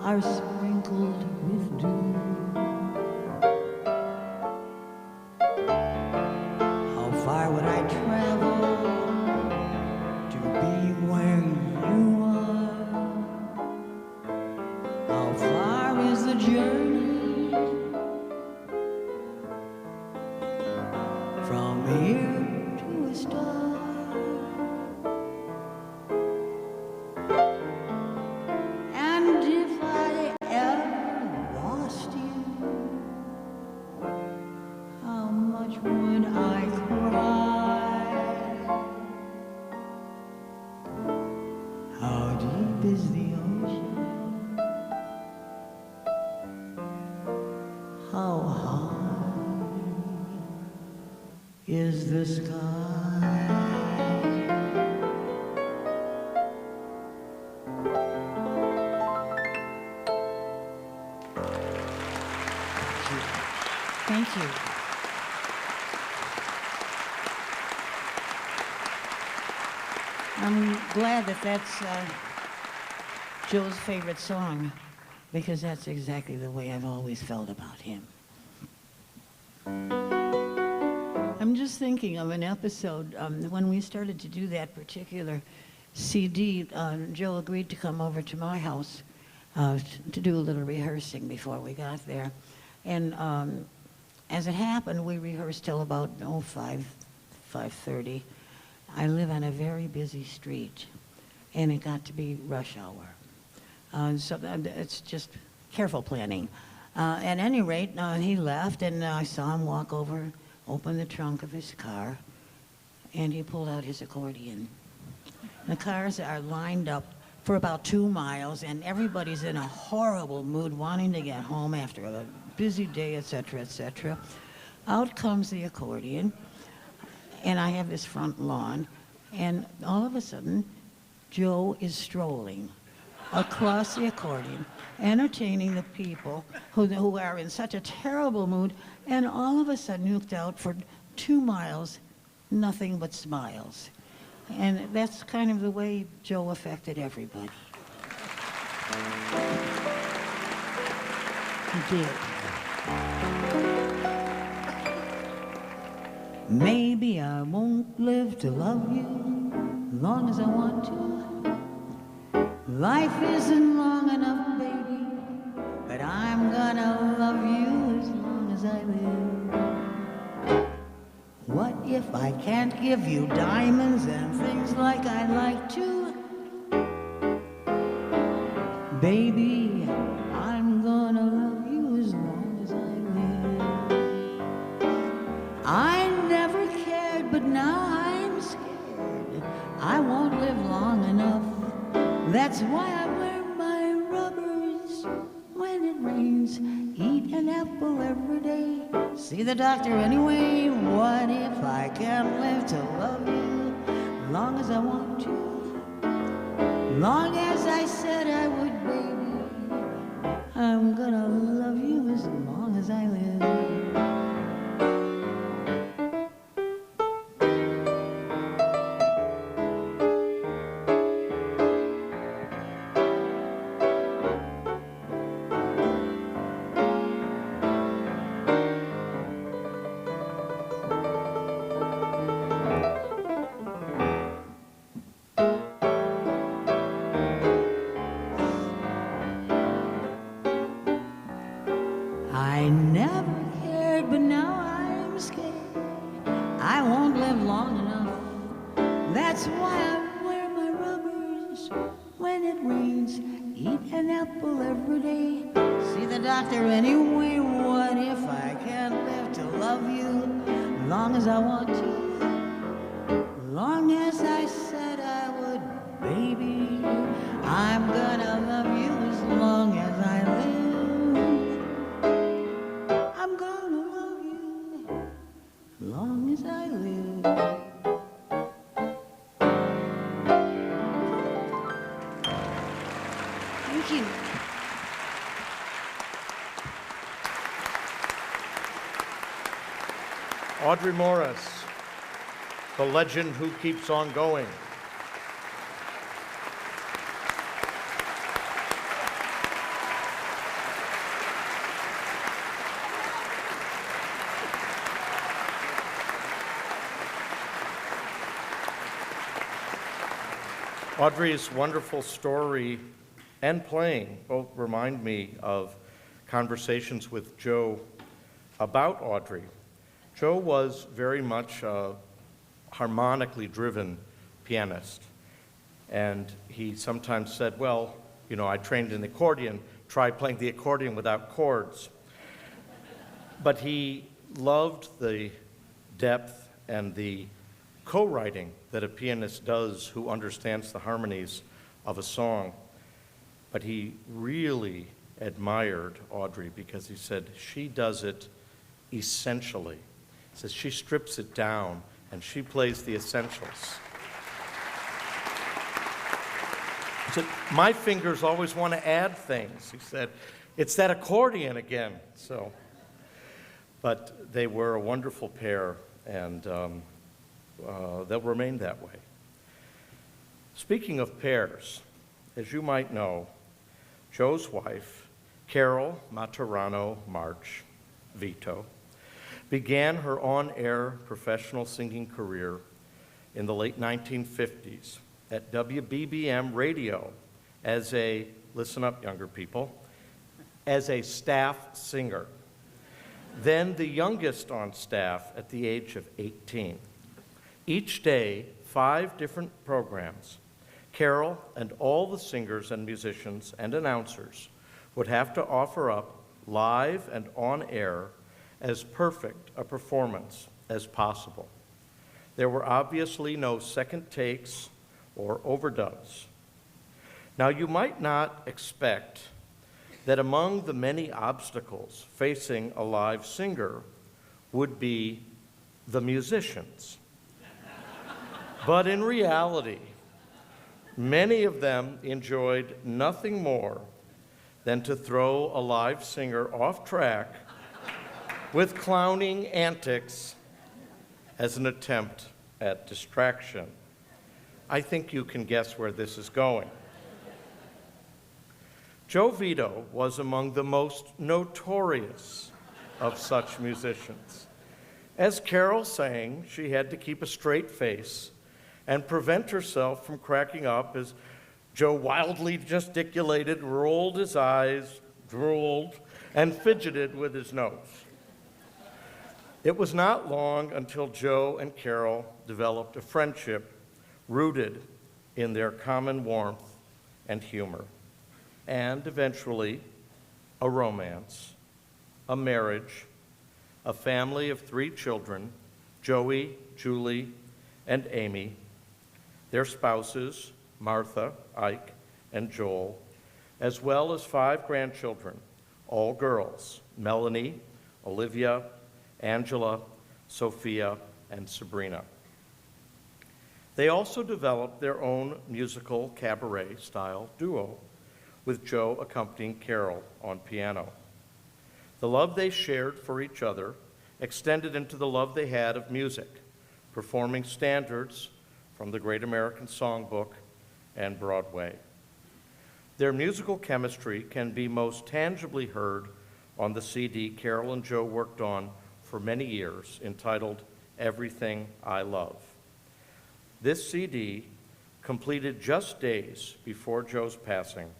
are sprinkled with dew? How far would I travel to be where you are? How far is the journey from here to a star? And if I ever lost you, how much would I cry? How deep is the ocean? How high is the sky? Thank you. I'm glad that that's Joe's favorite song, because that's exactly the way I've always felt about him. I'm just thinking of an episode when we started to do that particular CD. Joe agreed to come over to my house to do a little rehearsing before we got there. And as it happened, we rehearsed till about 5:30. I live on a very busy street, and it got to be rush hour. So it's just careful planning. At any rate, he left, and I saw him walk over, open the trunk of his car, and he pulled out his accordion. The cars are lined up for about 2 miles, and everybody's in a horrible mood, wanting to get home after a busy day, etc., etc. Out comes the accordion, and I have this front lawn, and all of a sudden, Joe is strolling across the accordion, entertaining the people who are in such a terrible mood, and all of a sudden looked out for 2 miles, nothing but smiles. And that's kind of the way Joe affected everybody. He did. Maybe I won't live to love you long as I want to. Life isn't long enough, baby, but I'm gonna love you as long as I live. What if I can't give you diamonds and things like I'd like to? Baby, I'm gonna love you as long as I live. I never cared, but now I'm scared. I won't live long enough. That's why I wear my rubbers when it rains. Eat an apple every day. See the doctor anyway. What if I can't live to love you long as I want to? Long as I said I would, baby, I'm gonna love you as long as I live. I never cared, but now I'm scared. I won't live long enough. That's why I wear my rubbers when it rains. Eat an apple every day. See the doctor anyway. What if I can't live to love you? Long as I want to, long as I said I would, baby, I'm gonna love you as long as I live. I'm gonna love you as long as I live. Thank you. Audrey Morris, the legend who keeps on going. Audrey's wonderful story and playing both remind me of conversations with Joe about Audrey. Joe was very much a harmonically driven pianist, and he sometimes said, well, you know, I trained in the accordion, try playing the accordion without chords. But he loved the depth and the co-writing that a pianist does who understands the harmonies of a song. But he really admired Audrey because he said she does it essentially. He says she strips it down and she plays the essentials. He said, my fingers always want to add things. He said, it's that accordion again. But they were a wonderful pair, and they'll remain that way. Speaking of pairs, as you might know, Joe's wife, Carol Maturano March Vito, began her on-air professional singing career in the late 1950s at WBBM Radio as a, listen up younger people, as a staff singer. Then the youngest on staff at the age of 18. Each day, 5 different programs. Carol and all the singers and musicians and announcers would have to offer up live and on air as perfect a performance as possible. There were obviously no second takes or overdubs. Now, you might not expect that among the many obstacles facing a live singer would be the musicians. But in reality, many of them enjoyed nothing more than to throw a live singer off track with clowning antics as an attempt at distraction. I think you can guess where this is going. Joe Vito was among the most notorious of such musicians. As Carol sang, she had to keep a straight face and prevent herself from cracking up as Joe wildly gesticulated, rolled his eyes, drooled, and fidgeted with his nose. It was not long until Joe and Carol developed a friendship rooted in their common warmth and humor, and eventually a romance, a marriage, a family of 3 children, Joey, Julie, and Amy, their spouses, Martha, Ike, and Joel, as well as 5 grandchildren, all girls, Melanie, Olivia, Angela, Sophia, and Sabrina. They also developed their own musical cabaret-style duo, with Joe accompanying Carol on piano. The love they shared for each other extended into the love they had of music, performing standards from the Great American Songbook and Broadway. Their musical chemistry can be most tangibly heard on the CD Carol and Joe worked on for many years, entitled Everything I Love. This CD, completed just days before Joe's passing,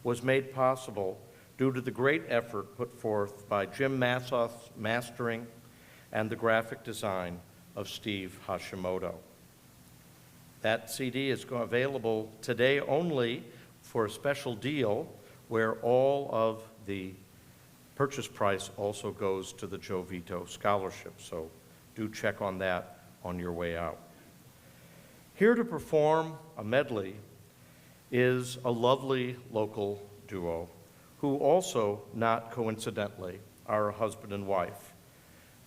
was made possible due to the great effort put forth by Jim Massoth's mastering and the graphic design of Steve Hashimoto. That CD is available today only for a special deal where all of the purchase price also goes to the Joe Vito Scholarship. So do check on that on your way out. Here to perform a medley is a lovely local duo who also, not coincidentally, are a husband and wife.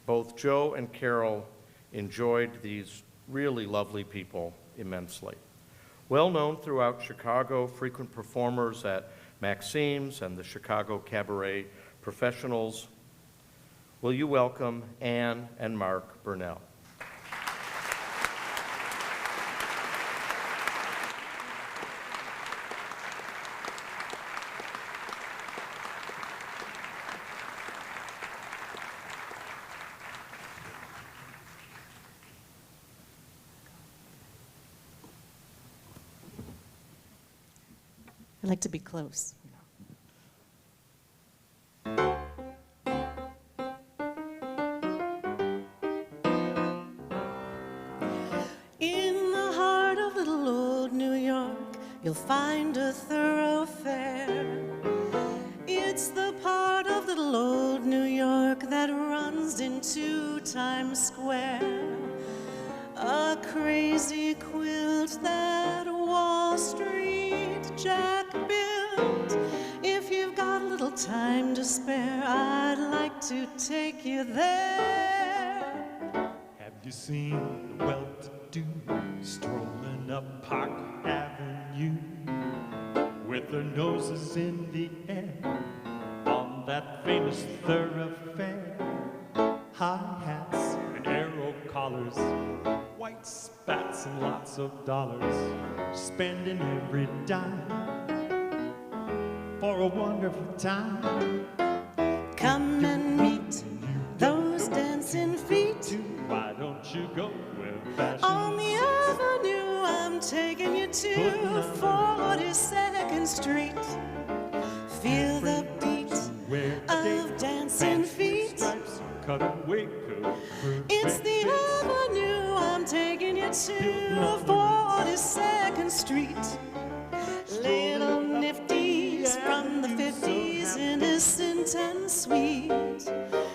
Both Joe and Carol enjoyed these really lovely people immensely. Well known throughout Chicago, frequent performers at Maxime's and the Chicago Cabaret Professionals, will you welcome Ann and Mark Burnell? I like to be close. In the heart of little old New York, you'll find a thoroughfare. It's the part of little old New York that runs into Times Square. A crazy quilt that Wall Street Jack built. If you've got a little time to spare, I'd like to take you there. Have you seen the well-to-do strolling up Park Avenue with their noses in the air on that famous thoroughfare? High hats and arrow collars, white spats and lots of dollars, spending every dime for a wonderful time. Come and meet those dancing feet. Why don't you go where fashion On the avenue, I'm taking you to 42nd Street. Feel the beat of dancing feet. It's the avenue, I'm taking you to 42nd Street. Little nifties from the 50s, innocent and sweet.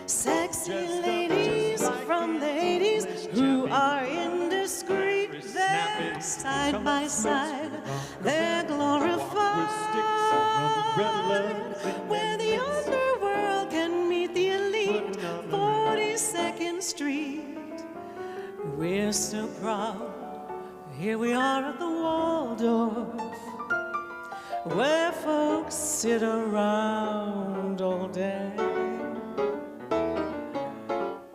Sexy ladies from the 80s who are indiscreet. They're side by side, they're glorified. Where the underworld can meet the elite, 42nd Street. We're so proud, here we are at the Waldorf, where folks sit around all day.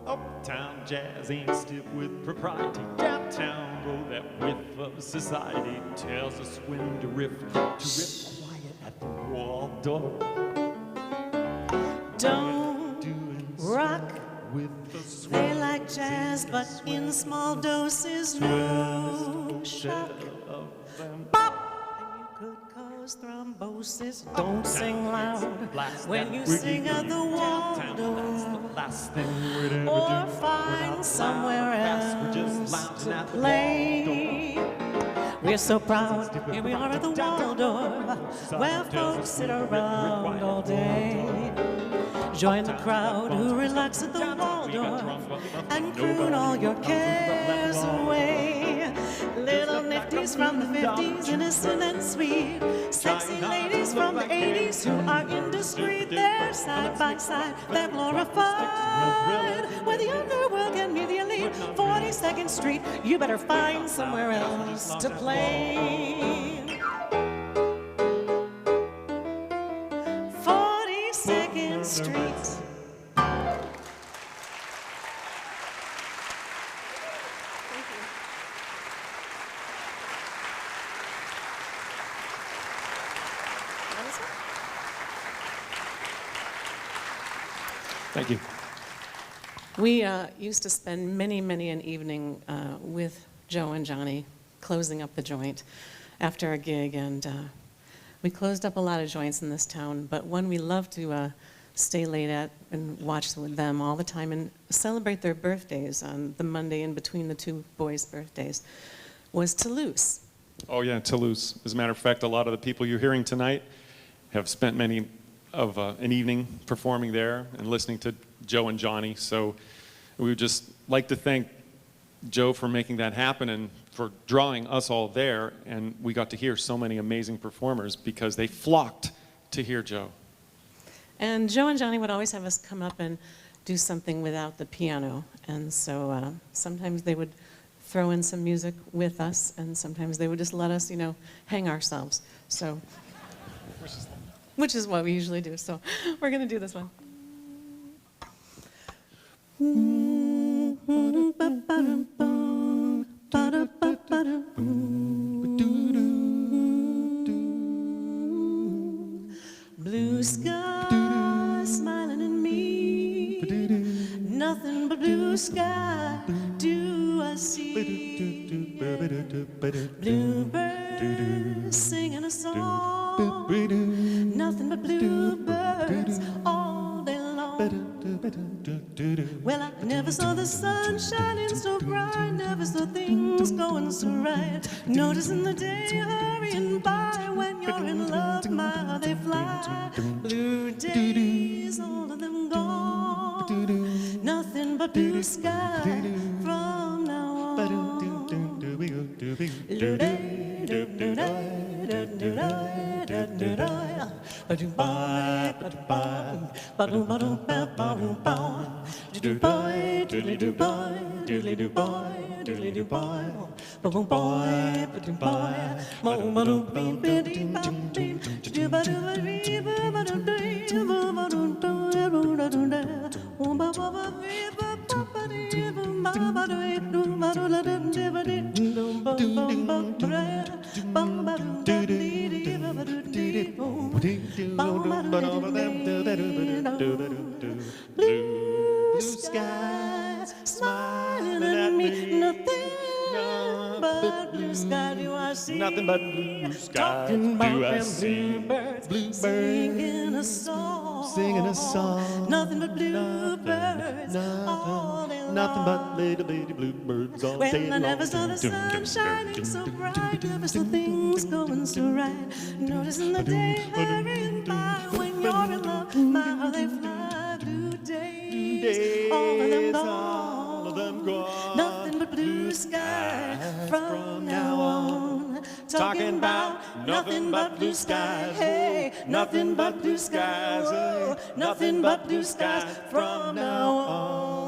Uptown jazz ain't stiff with propriety. Downtown roll that whiff of society tells us when to riff quiet at the Waldorf. Don't rock, they like jazz, but in small doses, no shock. Bop! And you could cause thrombosis. Don't sing loud when you sing at the Waldorf, or find somewhere else to play. We're so proud, here we are at the Waldorf, where folks sit around all day. Join the crowd who relax at the Waldorf and croon all your cares away. Little nifties from the 50s, innocent and sweet. Sexy ladies from the 80s who are indiscreet. They're side by side, they're glorified. Where the underworld can meet the elite, 42nd Street. You better find somewhere else to play. 42nd Street. Thank you. We used to spend many, many an evening with Joe and Johnny closing up the joint after a gig, and we closed up a lot of joints in this town, but one we loved to stay late at and watch with them all the time and celebrate their birthdays on the Monday in between the two boys' birthdays was Toulouse. Oh yeah, Toulouse. As a matter of fact, a lot of the people you're hearing tonight have spent many of an evening performing there and listening to Joe and Johnny. So we would just like to thank Joe for making that happen and for drawing us all there. And we got to hear so many amazing performers because they flocked to hear Joe. And Joe and Johnny would always have us come up and do something without the piano. And so sometimes they would throw in some music with us, and sometimes they would just let us, hang ourselves. So, which is what we usually do. So we're going to do this one. Blue sky smiling at me, nothing but blue sky do I see. Bluebirds singing a song, nothing but bluebirds all day long. Well, I never saw the sun shining so bright, never saw things going so right. Noticing the day hurrying by, when you're in love, my, how they fly. Blue days, all of them gone, nothing but blue sky from now on. Blue skies smiling at me, nothing but blue sky do I see. Nothing but blue skies Talking about do I them see. bluebirds singing a song, nothing but bluebirds all day long. Nothing but little bluebirds all day long. When I never saw the sun shining so bright, never saw things going so right. Noticing the day hurrying by, when you're in love, my, how they fly. Blue days, all of them gone, nothing but blue sky from now on. Talking about nothing but blue skies, hey, nothing but blue skies, oh, nothing but blue skies from now on.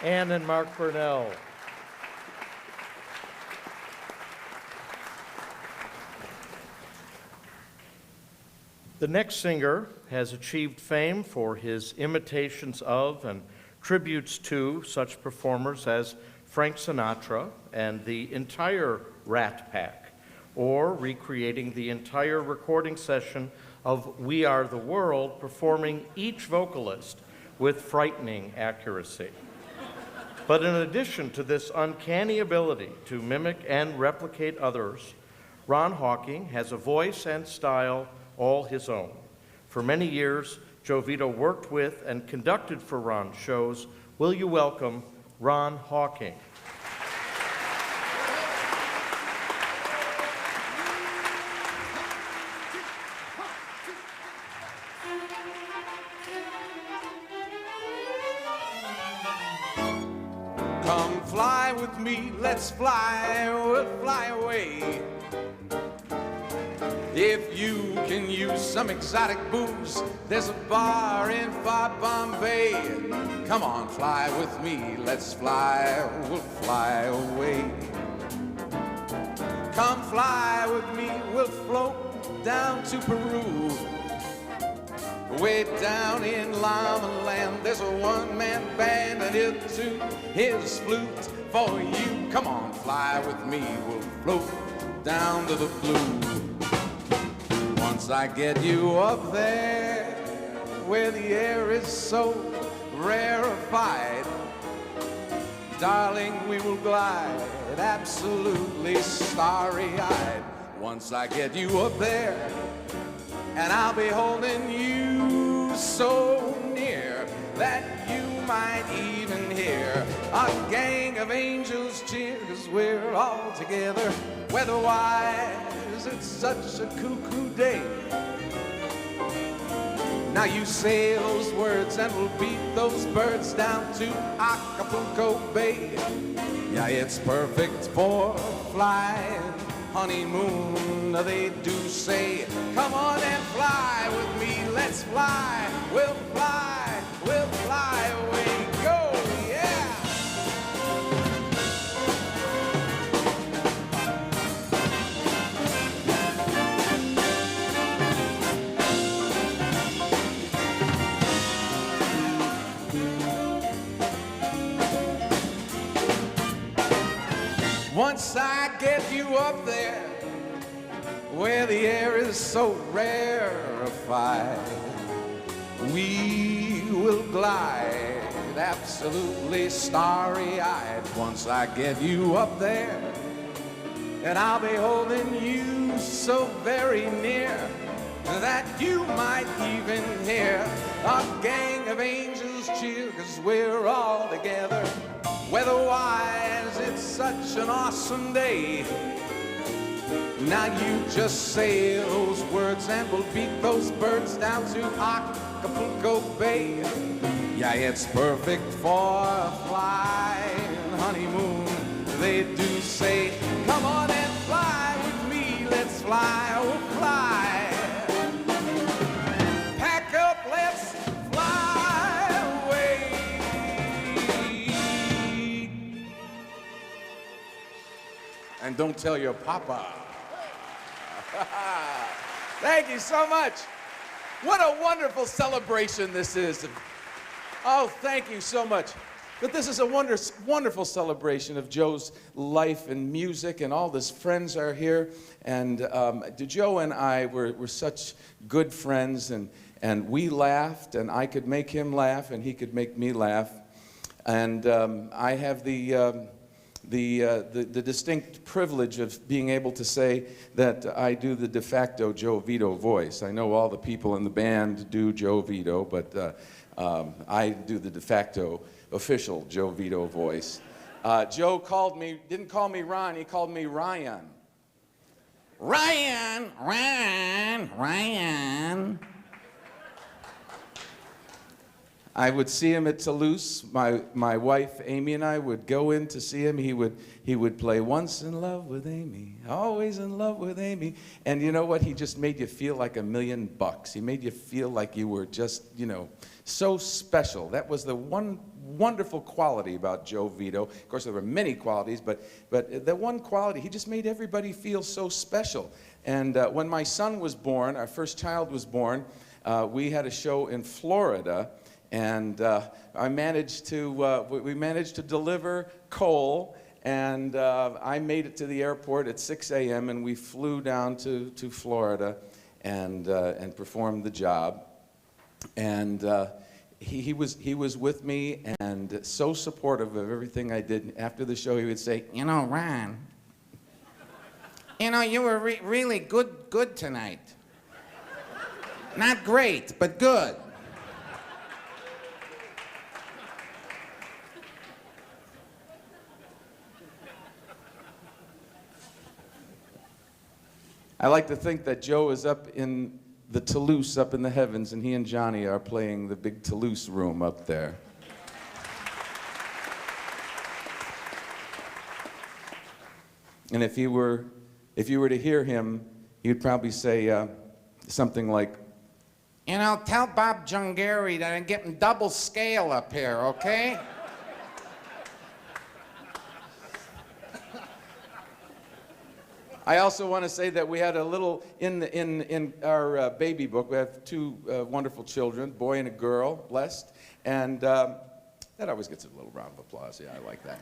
Ann and Mark Burnell. The next singer has achieved fame for his imitations of and tributes to such performers as Frank Sinatra and the entire Rat Pack, or recreating the entire recording session of We Are the World, performing each vocalist with frightening accuracy. But in addition to this uncanny ability to mimic and replicate others, Ron Hawking has a voice and style all his own. For many years, Joe Vito worked with and conducted for Ron's shows. Will you welcome Ron Hawking? Come fly with me, let's fly, we'll fly away. If you can use some exotic booze, there's a bar in far Bombay. Come on, fly with me, let's fly, we'll fly away. Come fly with me, we'll float down to Peru. Way down in Llama Land, there's a one-man band, and he'll toot his flute for you. Come on, fly with me, we'll float down to the blue. Once I get you up there, where the air is so rarefied, darling, we will glide absolutely starry-eyed. Once I get you up there, and I'll be holding you so near that you might even hear a gang of angels cheer, 'cause we're all together. Weather-wise, it's such a cuckoo day. Now you say those words and we'll beat those birds down to Acapulco Bay. Yeah, it's perfect for flying honeymoon, they do say. Come on and fly with me, let's fly. We'll fly away. Go, yeah! Once I get you up there, where the air is so rarefied, we will glide absolutely starry-eyed. Once I get you up there, and I'll be holding you so very near that you might even hear a gang of angels cheer, 'cause we're all together. Weather-wise, it's such an awesome day. Now you just say those words and we'll beat those birds down to Acapulco Bay. Yeah, it's perfect for a flying honeymoon, they do say. Come on and fly with me, let's fly, oh fly. Pack up, let's fly away. And don't tell your papa. Thank you so much. What a wonderful celebration this is. Oh, thank you so much. But this is a wonderful celebration of Joe's life and music, and all his friends are here. And Joe and I were such good friends, and we laughed, and I could make him laugh, and he could make me laugh. And I have the distinct privilege of being able to say that I do the de facto Joe Vito voice. I know all the people in the band do Joe Vito, but I do the de facto official Joe Vito voice. Joe didn't call me Ron, he called me Ryan. Ryan. I would see him at Toulouse. My wife Amy and I would go in to see him. He would play Once in Love with Amy, Always in Love with Amy. And you know what? He just made you feel like $1,000,000. He made you feel like you were just, so special. That was the one wonderful quality about Joe Vito. Of course, there were many qualities, but the one quality, he just made everybody feel so special. And when my son was born, our first child was born, we had a show in Florida. And we managed to deliver coal, and I made it to the airport at 6 a.m. and we flew down to Florida and performed the job. And he was with me and so supportive of everything I did. After the show, he would say, Ron, you were really good tonight. Not great, but good. I like to think that Joe is up in the Toulouse, up in the heavens, and he and Johnny are playing the big Toulouse room up there. And if you were to hear him, you'd probably say something like, tell Bob Jungary that I'm getting double scale up here, okay? I also want to say that we had a little, in our baby book, we have two wonderful children, boy and a girl, blessed, and that always gets a little round of applause, yeah, I like that.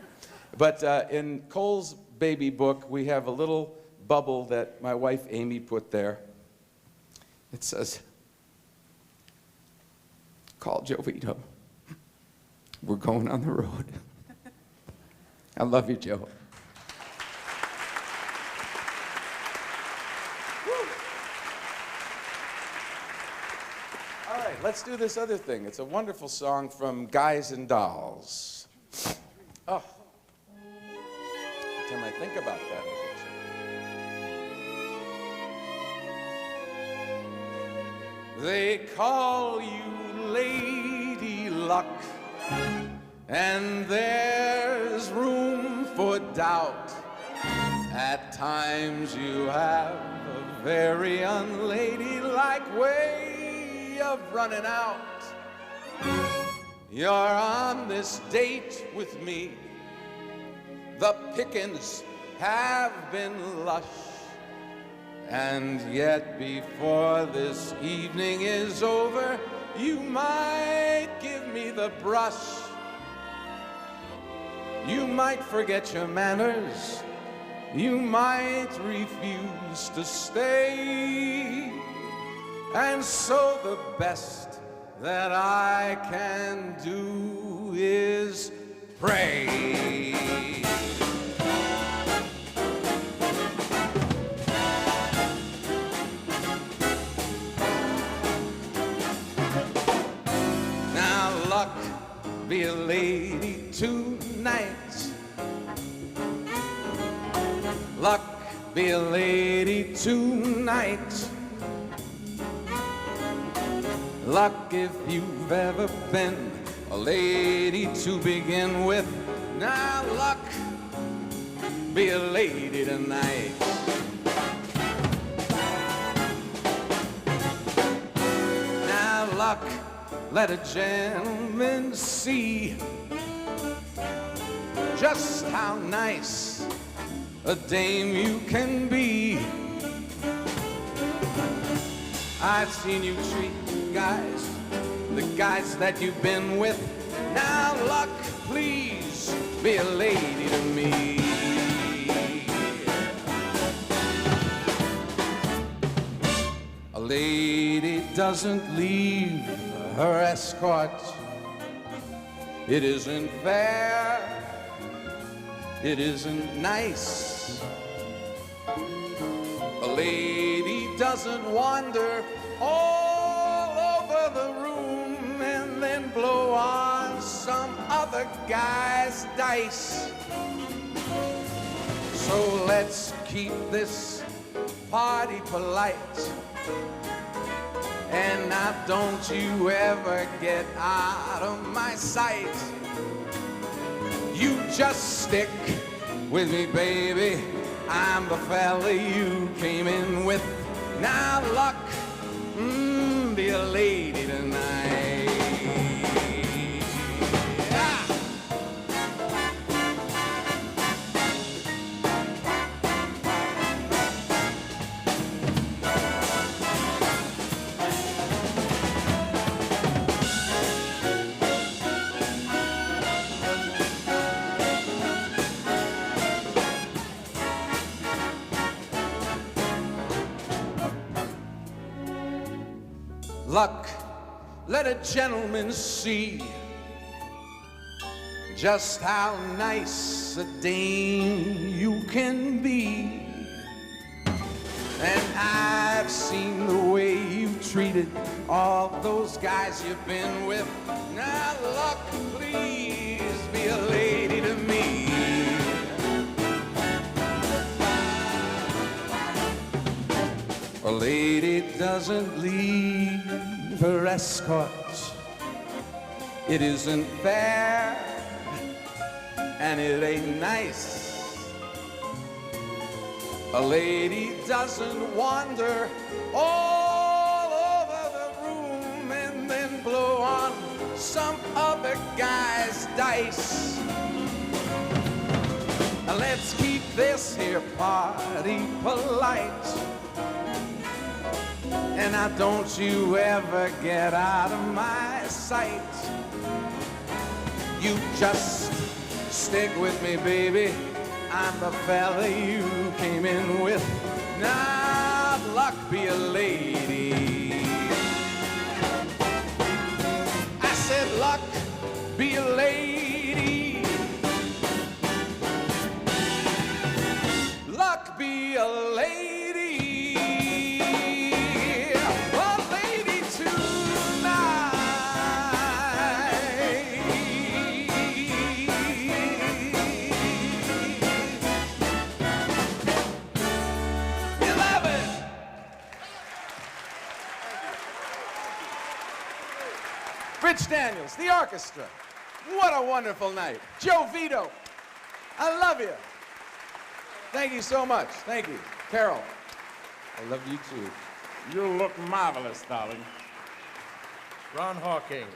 But in Cole's baby book, we have a little bubble that my wife Amy put there. It says, call Joe Vito. We're going on the road. I love you, Joe. let's do this other thing. It's a wonderful song from Guys and Dolls. Oh, every time I think about that. They call you Lady Luck, and there's room for doubt. At times you have a very unladylike way of running out. You're on this date with me. The pickings have been lush. And yet before this evening is over, you might give me the brush. You might forget your manners. You might refuse to stay. And so the best that I can do is pray. Now luck be a lady tonight. Luck be a lady tonight. Luck if you've ever been a lady to begin with. Now luck be a lady tonight. Now luck, let a gentleman see just how nice a dame you can be. I've seen you treat guys, the guys that you've been with. Now luck, please be a lady to me. A lady doesn't leave her escort. It isn't fair. It isn't nice. A lady doesn't wander all over the room and then blow on some other guy's dice. So let's keep this party polite. And now don't you ever get out of my sight. You just stick with me, baby. I'm the fella you came in with. Now luck, be a lady tonight. Ah. Luck, let a gentleman see just how nice a dame you can be. And I've seen the way you treated all those guys you've been with. Now luck, please be a lady to me. A lady doesn't leave her escort. It isn't fair, and it ain't nice. A lady doesn't wander all over the room and then blow on some other guy's dice. Now let's keep this here party polite. And now don't you ever get out of my sight. You just stick with me, baby. I'm the fella you came in with. Now luck be a lady. I said luck be a lady. Luck be a lady. A lady tonight. Rich Daniels, the orchestra. What a wonderful night. Joe Vito, I love you. Thank you so much. Thank you. Carol, I love you too. You look marvelous, darling. Ron Hawking.